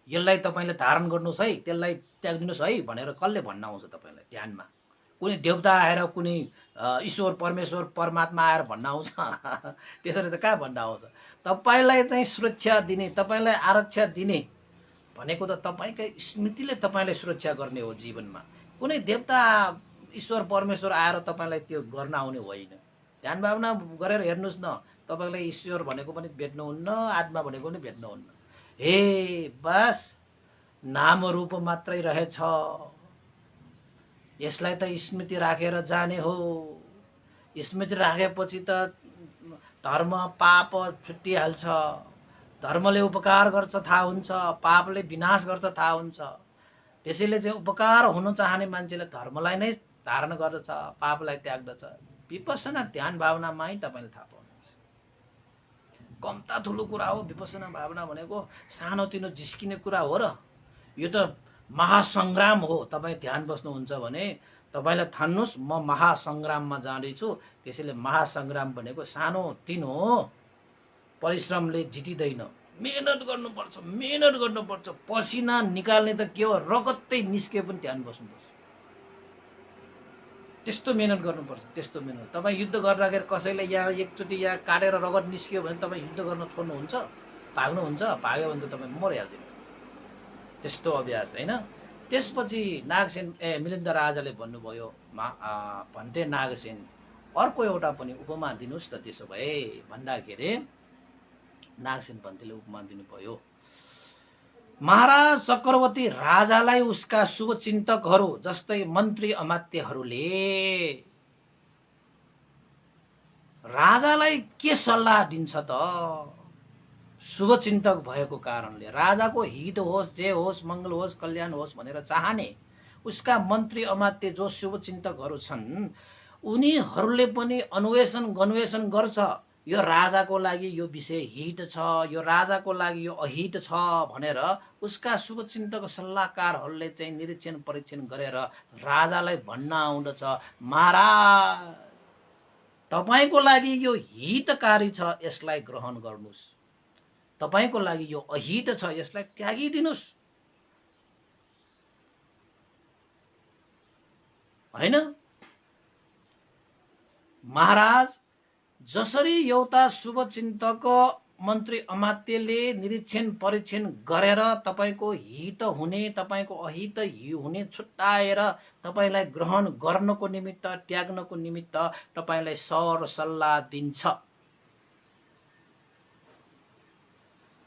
यसलाई तपाईले धारण गर्नुहोस् है, त्यसलाई त्याग्दिनुहोस् है भनेर कसले भन्न आउँछ तपाईलाई? ध्यानमा कुनै देवता आएर, कुनै ईश्वर परमेश्वर परमात्मा आएर भन्न आउँछ? त्यसरी त कहाँ भन्न आउँछ? तपाईलाई चाहिँ सुरक्षा दिने, तपाईलाई आरक्षा दिने भनेको त तपाईकै स्मृतिले तपाईलाई सुरक्षा गर्ने हो जीवनमा। कुनै देवता ईश्वर परमेश्वर आएर तपाईलाई त्यो गर्न आउने होइन। ध्यान भावना गरेर हेर्नुहोस् न, तपाईलाई ईश्वर भनेको पनि भेट्नुहुन्न, आत्मा भनेको पनि भेट्नुहुन्न। हे बस नाम रूप मात्रै रहेछ, यसलाई त स्मृति राखेर जाने हो। स्मृति राखेपछि त धर्म पाप छुट्टिहाल्छ। धर्मले उपकार गर्छ थाहा हुन्छ, पापले विनाश गर्छ थाहा हुन्छ। त्यसैले चाहिँ उपकार हुन चाहने मान्छेले धर्मलाई नै धारण गर्दछ, पापलाई त्याग्दछ। विपश्यना ध्यान भावनामै तपाईले थाहा पाउनुहुन्छ। कम्ता ठुलो कुरा हो विपश्यना भावना भनेको, सानोतिनो जिस्किने कुरा हो र? यो त महासंग्राम हो। तपाईँ ध्यान बस्नुहुन्छ भने तपाईलाई ठान्नुस् म महासंग्राममा जाँदैछु। त्यसैले महासंग्राम भनेको सानो तिनो हो, परिश्रमले जितिँदैन। मेहनत गर्नुपर्छ, पसिना निकाल्ने त के हो, रगतै निस्के पनि ध्यान बस्नुपर्छ। त्यस्तो मेहनत गर्नुपर्छ, त्यस्तो मेहनत। तपाईँ युद्ध गर्दाखेरि कसैले यहाँ एकचोटि यहाँ काटेर रगत निस्क्यो भने तपाईँ युद्ध गर्न छोड्नुहुन्छ, भाग्नुहुन्छ? भाग्यो भने त तपाईँ मरिहाल्दिनु। त्यस्तो अभ्यास होइन। त्यसपछि नागसेन मिलिन्द राजाले भन्नुभयो, भन्ते नागसेन अर्को एउटा पनि उपमा दिनुहोस् त त्यसो भए भन्दाखेरि नागसेन भन्तेले उपमा दिनुभयो। महाराज चक्रवर्ती राजालाई उसका शुभचिन्तकहरू जस्तै मन्त्री अमात्यहरूले राजालाई के सल्लाह दिन्छ त? शुभचिन्तक भएको कारणले राजाको हित होस्, जे होस्, मङ्गल होस्, कल्याण होस् भनेर चाहने उसका मन्त्री अमात्य जो शुभचिन्तकहरू छन्, उनीहरूले पनि अन्वेषण गर्छ। यो राजाको लागि यो विषय हित छ, यो राजाको लागि यो अहित छ भनेर उसका शुभचिन्तक सल्लाहकारहरूले चाहिँ निरीक्षण परीक्षण गरेर राजालाई भन्न आउँदछ, महाराज तपाईको लागि यो हितकारी छ, यसलाई ग्रहण गर्नुस्। तपाईको लागि यो अहित छ, यसलाई त्यागिदिनुस्। हैन महाराज, जसरी एउटा शुभचिन्तक मन्त्री अमात्यले निरीक्षण परीक्षण गरेर तपाईको हित हुने, तपाईको अहित हुने छुट्याएर तपाईलाई ग्रहण गर्नको निमित्त, त्याग्नको निमित्त तपाईलाई सर सल्लाह दिन्छ,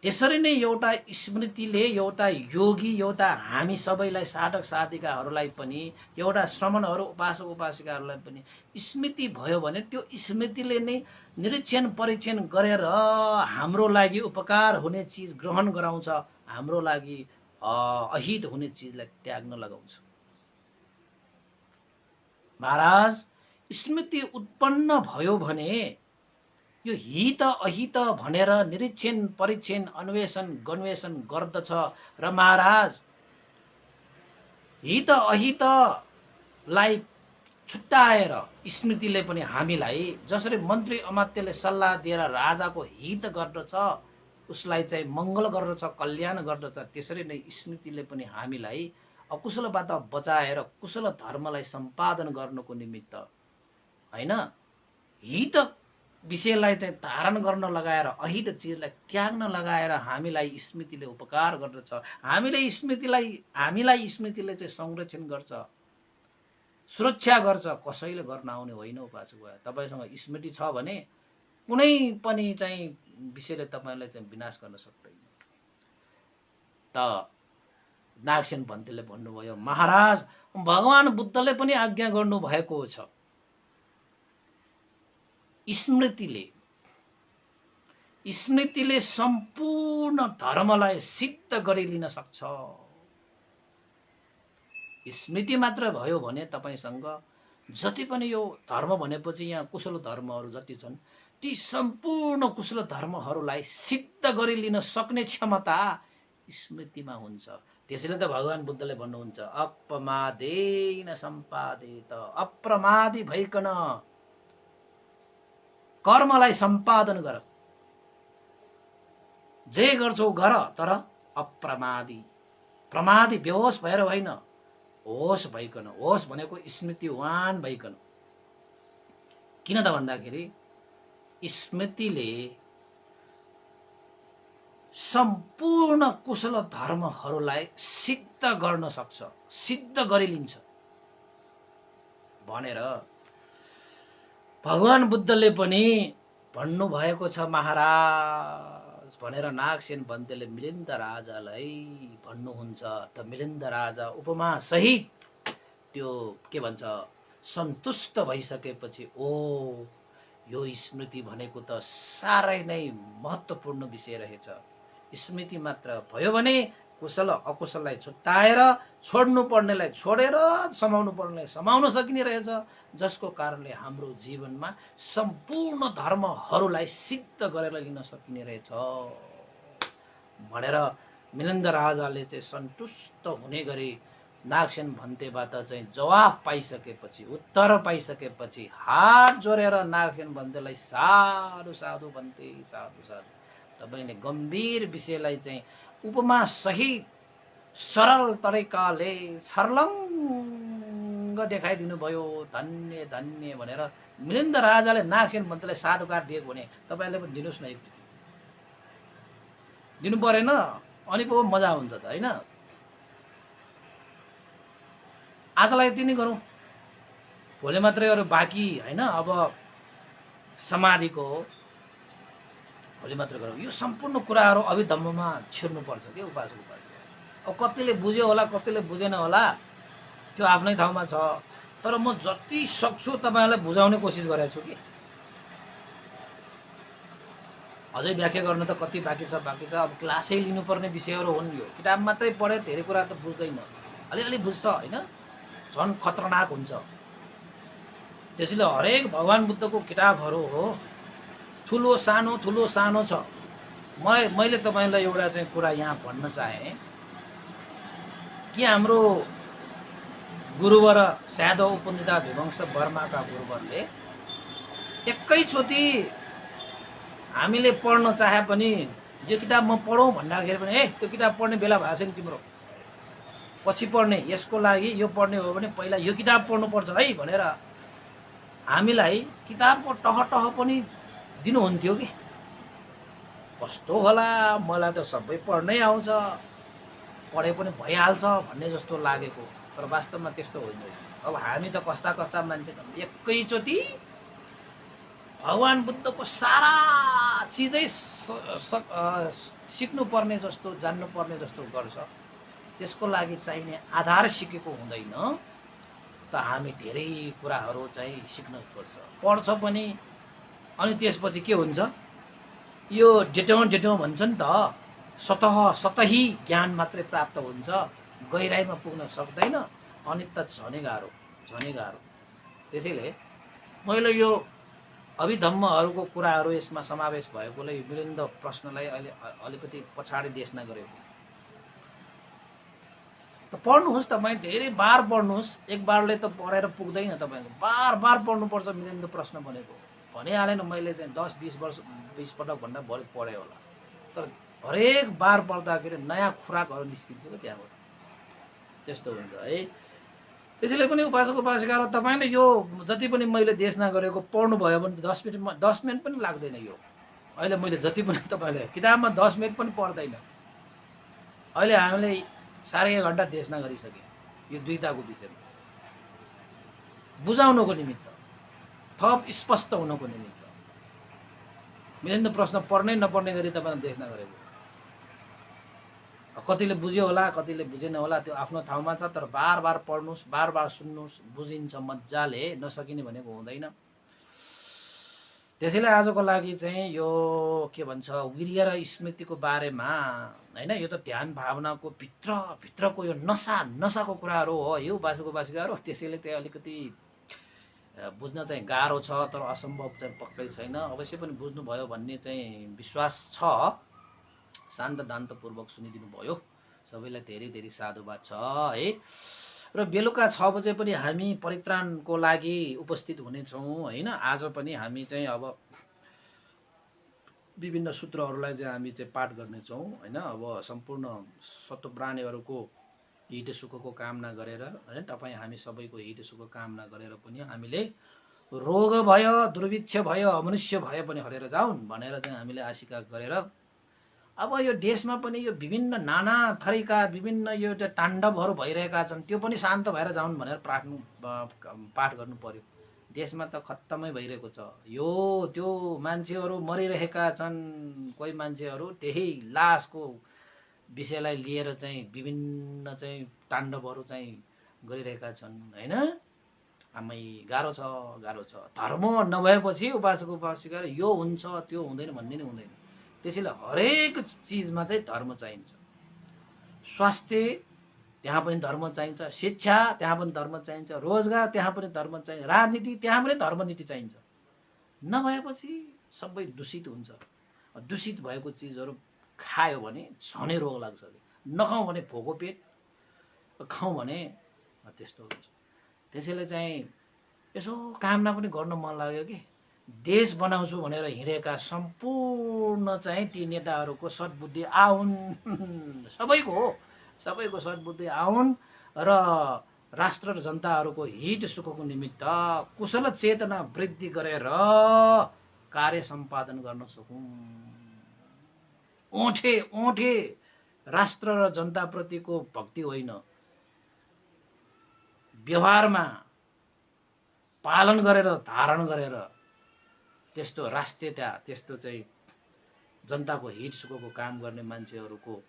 त्यसरी नै एउटा स्मृतिले, एउटा योगी, एउटा हामी सबैलाई साधक साधिकाहरूलाई पनि, एउटा श्रमणहरू उपासक उपासिकाहरूलाई पनि स्मृति भयो भने त्यो स्मृतिले नै निरीक्षण परीक्षण गरेर हाम्रो लागि उपकार हुने चिज ग्रहण गराउँछ, हाम्रो लागि अहित हुने चिजलाई त्याग्न लगाउँछ। महाराज, स्मृति उत्पन्न भयो भने यो हित अहित भनेर निरीक्षण परीक्षण अन्वेषण गर्दछ र महाराज हित अहितलाई छुट्याएर स्मृतिले पनि हामीलाई, जसरी मन्त्री अमात्यले सल्लाह दिएर राजाको हित गर्दछ, उसलाई चाहिँ मङ्गल गर्दछ, कल्याण गर्दछ, त्यसरी नै स्मृतिले पनि हामीलाई अकुशलबाट बचाएर कुशल धर्मलाई सम्पादन गर्नको निमित्त हैन हित विषयलाई चाहिँ धारण गर्न लगाएर अहित चिजलाई त्याग्न लगाएर हामीलाई स्मृतिले उपकार गर्दछ। हामीलाई स्मृतिले चाहिँ संरक्षण गर्छ, सुरक्षा गर्छ, कसैले गर्न आउने होइन। उपासक भयो, तपाईसँग स्मृति छ भने कुनै पनि चाहिँ विषयले तपाईलाई चाहिँ विनाश गर्न सक्दैन। त नागसेन भन्तेले भन्नुभयो, महाराज भगवान बुद्धले पनि आज्ञा गर्नु भएको छ, स्मृतिले सम्पूर्ण धर्मलाई सिद्ध गरिलिन सक्छ। स्मृति मात्र भयो भने तपाईसँग जति पनि यो धर्म भनेपछि यहाँ कुशल धर्महरू जति छन्, ती सम्पूर्ण कुशल धर्महरूलाई सिद्ध गरिलिन सक्ने क्षमता स्मृतिमा हुन्छ। त्यसैले त भगवान बुद्धले भन्नुहुन्छ, अपमादेन सम्पादेत, अप्रमादी भइकन कर्मलाई सम्पादन गर, जे गर्छौ गर, तर अप्रमादी, प्रमादी बेहोस भएर होइन, होस भइकन। होस भनेको स्मृतिवान भइकन। किन त भन्दाखेरि स्मृतिले सम्पूर्ण कुशल धर्महरूलाई सिद्ध गर्न सक्छ, सिद्ध गरिलिन्छ भनेर भगवान बुद्धले पनि भन्नुभएको छ महाराज भनेर नागसेन भन्तेले मिलिन्द राजालाई भन्नुहुन्छ। त मिलिन्द राजा उपमा सहित त्यो के भन्छ सन्तुष्ट भइसकेपछि, ओ यो स्मृति भनेको त साह्रै नै महत्त्वपूर्ण विषय रहेछ। स्मृति मात्र भयो भने कुशल अकुशललाई छुट्याएर छोड्नु पर्नेलाई छोडेर समाउनु पर्नेलाई समाउन सकिने रहेछ, जसको कारणले हाम्रो जीवनमा सम्पूर्ण धर्महरूलाई सिद्ध गरेर लिन सकिने रहेछ भनेर मिलिन्द राजाले चाहिँ सन्तुष्ट हुने गरी नागसेन भन्तेबाट चाहिँ जवाब पाइसकेपछि, उत्तर पाइसकेपछि हात जोडेर नागसेन भन्तेलाई साधु साधु भन्थे, साधु साधु, तपाईँले गम्भीर विषयलाई चाहिँ उपमा सहित सरल तरिकाले छर्लङ्ग देखाइदिनु भयो, धन्य धन्य भनेर मिलिन्द राजाले नागसेन भन्तेलाई साधुकार दिएको भने तपाईँले पनि दिनुहोस् न, एकचोटि दिनु परेन? अनि पो मजा हुन्छ त, होइन? आजलाई यति नै गरौँ, भोलि मात्रै अरू बाँकी, होइन? अब समाधिको भोलि मात्र गरौँ। यो सम्पूर्ण कुराहरू अभिधम्ममा छिर्नुपर्छ के उपासक उपासिका। अब कतिले बुझ्यो होला, कतिले बुझेन होला, त्यो आफ्नै ठाउँमा छ, तर म जति सक्छु तपाईँहरूलाई बुझाउने कोसिस गरेको छु कि। अझै व्याख्या गर्न त कति बाँकी छ। अब क्लासै लिनुपर्ने विषयहरू हुन्। यो किताब मात्रै पढे धेरै कुरा त बुझ्दैन, अलिअलि बुझ्छ, होइन? झन् खतरनाक हुन्छ। त्यसैले हरेक भगवान् बुद्धको किताबहरू हो, ठुलो सानो छ। मैले तपाईँलाई एउटा चाहिँ कुरा यहाँ भन्न चाहेँ कि हाम्रो गुरुवर स्यादो उपनिषद विवंश वर्माका गुरुवरले एकैचोटि हामीले पढ्न चाहे पनि यो किताब म पढौँ भन्दाखेरि पनि त्यो किताब पढ्ने बेला भएको छैन तिम्रो, पछि पढ्ने, यसको लागि यो पढ्ने हो भने पहिला यो किताब पढ्नुपर्छ है भनेर हामीलाई किताबको टह पनि दिनुहुन्थ्यो कि। कस्तो होला, मलाई त सबै पढ्नै आउँछ, पढे पनि भइहाल्छ भन्ने जस्तो लागेको, तर वास्तवमा त्यस्तो होइन। अब हामी त कस्ता कस्ता मान्छे त एकैचोटि भगवान् बुद्धको सारा चिजै सिक्नु पर्ने जस्तो, जान्नु पर्ने जस्तो गर्छ। त्यसको लागि चाहिने आधार सिकेको हुँदैन त हामी धेरै कुराहरू चाहिँ सिक्न पर्छ, पढ्छ पनि। अनि त्यसपछि के हुन्छ, यो डेटौँ भन्छ नि त, सतही ज्ञान मात्रै प्राप्त हुन्छ, गहिराइमा पुग्न सक्दैन, अनि त झनै गाह्रो। त्यसैले मैले यो अभिधम्महरूको कुराहरू यसमा समावेश भएकोले यो मिलिन्द प्रश्नलाई अहिले अलिकति पछाडि देशना गरेको। त पढ्नुहोस्, तपाईँ धेरै बार पढ्नुहोस्, एक बारले त पढेर पुग्दैन तपाईँको, बार पढ्नुपर्छ मिलिन्द प्रश्न भनेको। भनिहालेन मैले चाहिँ 10-20 पटक भन्दा बढी पढेँ होला, तर हरेक बार पढ्दाखेरि नयाँ खुराकहरू निस्किन्छ क्या त्यहाँबाट, त्यस्तो हुन्छ है। त्यसैले पनि उपासक उपासिकाहरू तपाईँले यो जति पनि मैले देशना गरेको पढ्नुभयो भने 10 मिनट पनि लाग्दैन। यो अहिले मैले जति पनि तपाईँले किताबमा 10 मिनट पनि पर्दैन, अहिले हामीले 1.5 घन्टा देशना गरिसक्यौँ यो दुईताको विषयमा बुझाउनको निमित्त, थप स्पष्ट हुनको निमित्त। मिलिन्द प्रश्न पढ्नै नपर्ने गरी तपाईँले देशना गरेको। कतिले बुझ्यो होला, कतिले बुझेन होला, त्यो आफ्नो ठाउँमा छ, तर बार पढ्नुहोस्, बार सुन्नुहोस्, बुझिन्छ मजाले, नसकिने भनेको हुँदैन। त्यसैले आजको लागि चाहिँ यो के भन्छ वीर्य र स्मृतिको बारेमा, होइन, यो त ध्यान भावनाको भित्रको यो नसाको कुराहरू हो यो उपासक उपासिकाहरू। त्यसैले चाहिँ अलिकति बुझ्न चाहिँ गाह्रो छ, तर असम्भव चाहिँ पक्कै छैन। अवश्य पनि बुझ्नुभयो भन्ने चाहिँ विश्वास छ। शान्त दान्तपूर्वक सुनिदिनु भयो, सबैलाई धेरै साधुवाद छ है। र बेलुका 6 बजे पनि हामी परित्राणको लागि उपस्थित हुनेछौँ, होइन। आज पनि हामी चाहिँ अब विभिन्न सूत्रहरूलाई चाहिँ हामी चाहिँ पाठ गर्नेछौँ, होइन। अब सम्पूर्ण सत्वप्राणीहरूको हित सुखको कामना गरेर, होइन, तपाईँ हामी सबैको हित सुखको कामना गरेर पनि हामीले रोग भयो, दुर्भिक्ष भयो, अमनुष्य भयो पनि हरेर जाउन् भनेर चाहिँ हामीले आशिका गरेर अब यो देशमा पनि यो विभिन्न नाना थरीका विभिन्न यो ताण्डवहरू भइरहेका छन्, त्यो पनि शान्त भएर जाउन् भनेर पाठ गर्नु पर्यो। देशमा त खत्तमै भइरहेको छ यो, त्यो मान्छेहरू मरिरहेका छन्, कोही मान्छेहरू त्यही लासको विषयलाई लिएर चाहिँ विभिन्न चाहिँ ताण्डवहरू चाहिँ गरिरहेका छन्, होइन। आमै गाह्रो छ। धर्म नभएपछि उपासक उपासिका यो हुन्छ त्यो हुँदैन भन्ने नै हुँदैन। त्यसैले हरेक चिजमा चाहिँ धर्म चाहिन्छ। स्वास्थ्य त्यहाँ पनि धर्म चाहिन्छ, शिक्षा त्यहाँ पनि धर्म चाहिन्छ, रोजगार त्यहाँ पनि धर्म चाहिन्छ, राजनीति त्यहाँ पनि धर्मनीति चाहिन्छ। नभएपछि सबै दूषित हुन्छ। दूषित भएको चिजहरू खायो भने झनै रोग लाग्छ। नखाउँ भने भोको पेट, खाउँ भने त्यस्तो हुन्छ। त्यसैले चाहिँ यसो कामना पनि गर्न मन लाग्यो कि देश बनाउँछु भनेर हिँडेका सम्पूर्ण चाहिँ ती नेताहरूको सद्बुद्धि आउन्, सबैको सद्बुद्धि आउन् र राष्ट्र र जनताहरूको हित सुखको निमित्त कुशल चेतना वृद्धि गरेर कार्य सम्पादन गर्न सकौँ। ओठे राष्ट्र र जनताप्रतिको भक्ति होइन, व्यवहारमा पालन गरेर धारण गरेर त्यस्तो राष्ट्रियता, त्यस्तो चाहिँ जनताको हित सुखको काम गर्ने मान्छेहरूको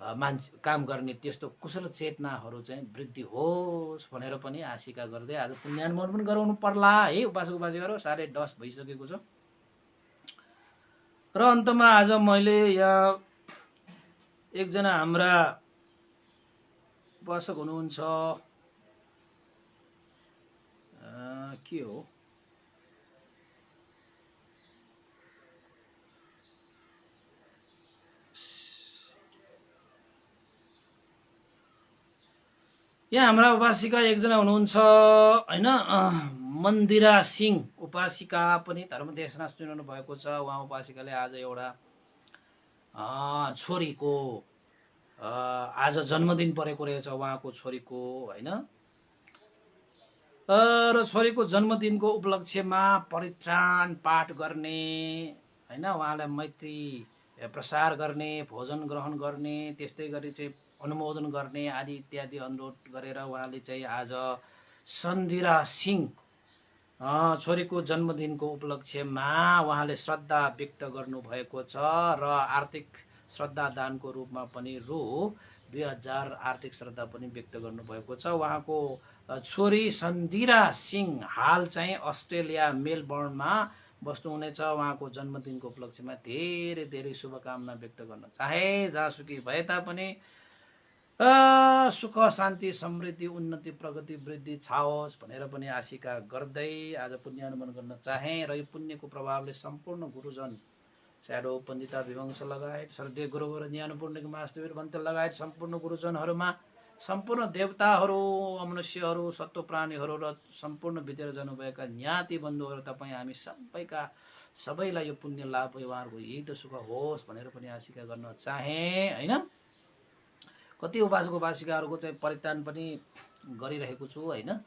काम गर्ने त्यस्तो कुशल चेतनाहरू चाहिँ वृद्धि होस् भनेर पनि आशिका गर्दै आज पुण्यानुमोदन पनि गराउनु पर्ला है उपासक उपासिकाहरू। 10:30 भइसकेको छ र अन्तमा आज मैले यहाँ एकजना हाम्रा उपासक हुनुहुन्छ, के हो यहाँ हाम्रा उपासिका एकजना हुनुहुन्छ हैन, मन्दिरा सिंह उपासिका पनि धर्मदेशना सुनाउनु भएको छ। उहाँ उपासिकाले आज एउटा छोरीको आज जन्मदिन परेको रहेछ उहाँको छोरीको हैन, र छोरीको जन्मदिनको उपलक्ष्यमा परित्राण पाठ गर्ने हैन, उहाँलाई मैत्री प्रसार गर्ने, भोजन ग्रहण गर्ने, त्यस्तै गरी चाहिँ अनुमोदन गर्ने आदि इत्यादि अनुरोध गरेर उहाँले चाहिँ आज सन्धिरा सिंह छोरीको जन्मदिनको उपलक्ष्यमा उहाँले श्रद्धा व्यक्त गर्नुभएको छ र आर्थिक श्रद्धा दानको रूपमा पनि रु 2000 आर्थिक श्रद्धा पनि व्यक्त गर्नुभएको छ। उहाँको छोरी सन्धिरा सिंह हाल चाहिँ अस्ट्रेलिया मेलबर्नमा बस्नुहुनेछ। उहाँको जन्मदिनको उपलक्ष्यमा धेरै धेरै शुभकामना व्यक्त गर्न चाहे, जहाँसुकै भए तापनि सुख शान्ति समृद्धि उन्नति प्रगति वृद्धि छाओस् भनेर पनि आशिका गर्दै आज पुण्य अनुमोदन गर्न चाहे र यो पुण्यको प्रभावले सम्पूर्ण गुरुजन स्याडो पण्डिता विवंश लगायत श्रद्धेय गुरुवर ज्ञानपूर्णिक मास्टर भन्त लगायत सम्पूर्ण गुरुजनहरूमा सम्पूर्ण देवताहरू, मनुष्यहरू, सत्व प्राणीहरू र सम्पूर्ण बितेर जानुभएका ज्ञाति बन्धुहरू तपाईँ हामी सबैलाई यो पुण्य लाभ उहाँहरूको हित सुख होस् भनेर पनि आशिका गर्न चाहे हैन। कति उपासक उपासिकाहरूको चाहिँ परित्राण पनि गरिरहेको छु हैन।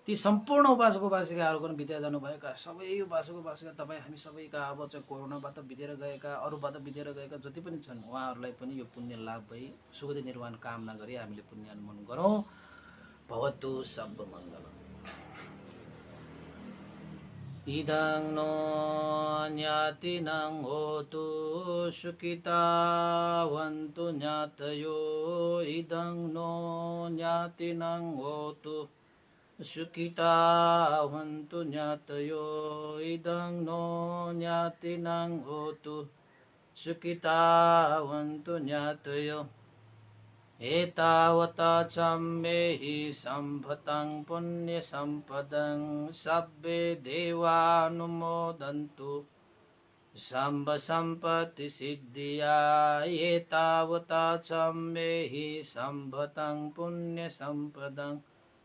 ती सम्पूर्ण उपासक उपासिकाहरूको पनि बितेर जानुभएका सबै उपासक उपासिका तपाईँ हामी सबैका अब चाहिँ कोरोनाबाट बितेर गएका, अरूबाट बितेर गएका जति पनि छन् उहाँहरूलाई पनि यो पुण्य लाभ भई सुखद निर्वाण कामना गरी हामीले पुण्य अनुमोदन गरौँ। भवतु सब मङ्गलम्। इदं नो ज्ञातिनं होतु सुखितावन्तु ज्ञातयो। इदं नो ज्ञातिनं होतु सुखितावन्तु ज्ञातयो। इदं नो ज्ञातिनं होतु सुखितावन्तु ज्ञातयो। एतावता चम्मेहि सम्भतं पुण्यसम्पदं सब्बे देवानुमोदन्तु सम्ब सम्पत्ति सिद्धिया। एतावता चम्मेहि सम्भतं पुण्यसम्पदं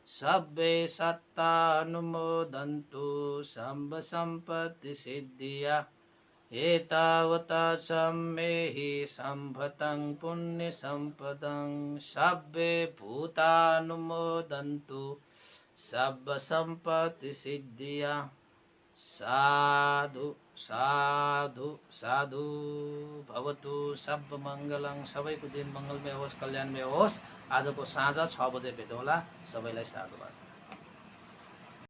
सब्बे सत्तानुमोदन्तु सम्ब सम्पत्ति सिद्धिया। एतावता चम्मेहि सम्भतं पुण्यसम्पदं सब्बे भूतानुमोदन्तु सम्ब सम्पत्ति सिद्धिया। साधु साधु साधु भवतु सब मङ्गलं। सबैको दिन मङ्गलमय होस्, कल्याणमय होस्। आजको साँझ 6 बजे भेटौँला। सबैलाई साधुवाद।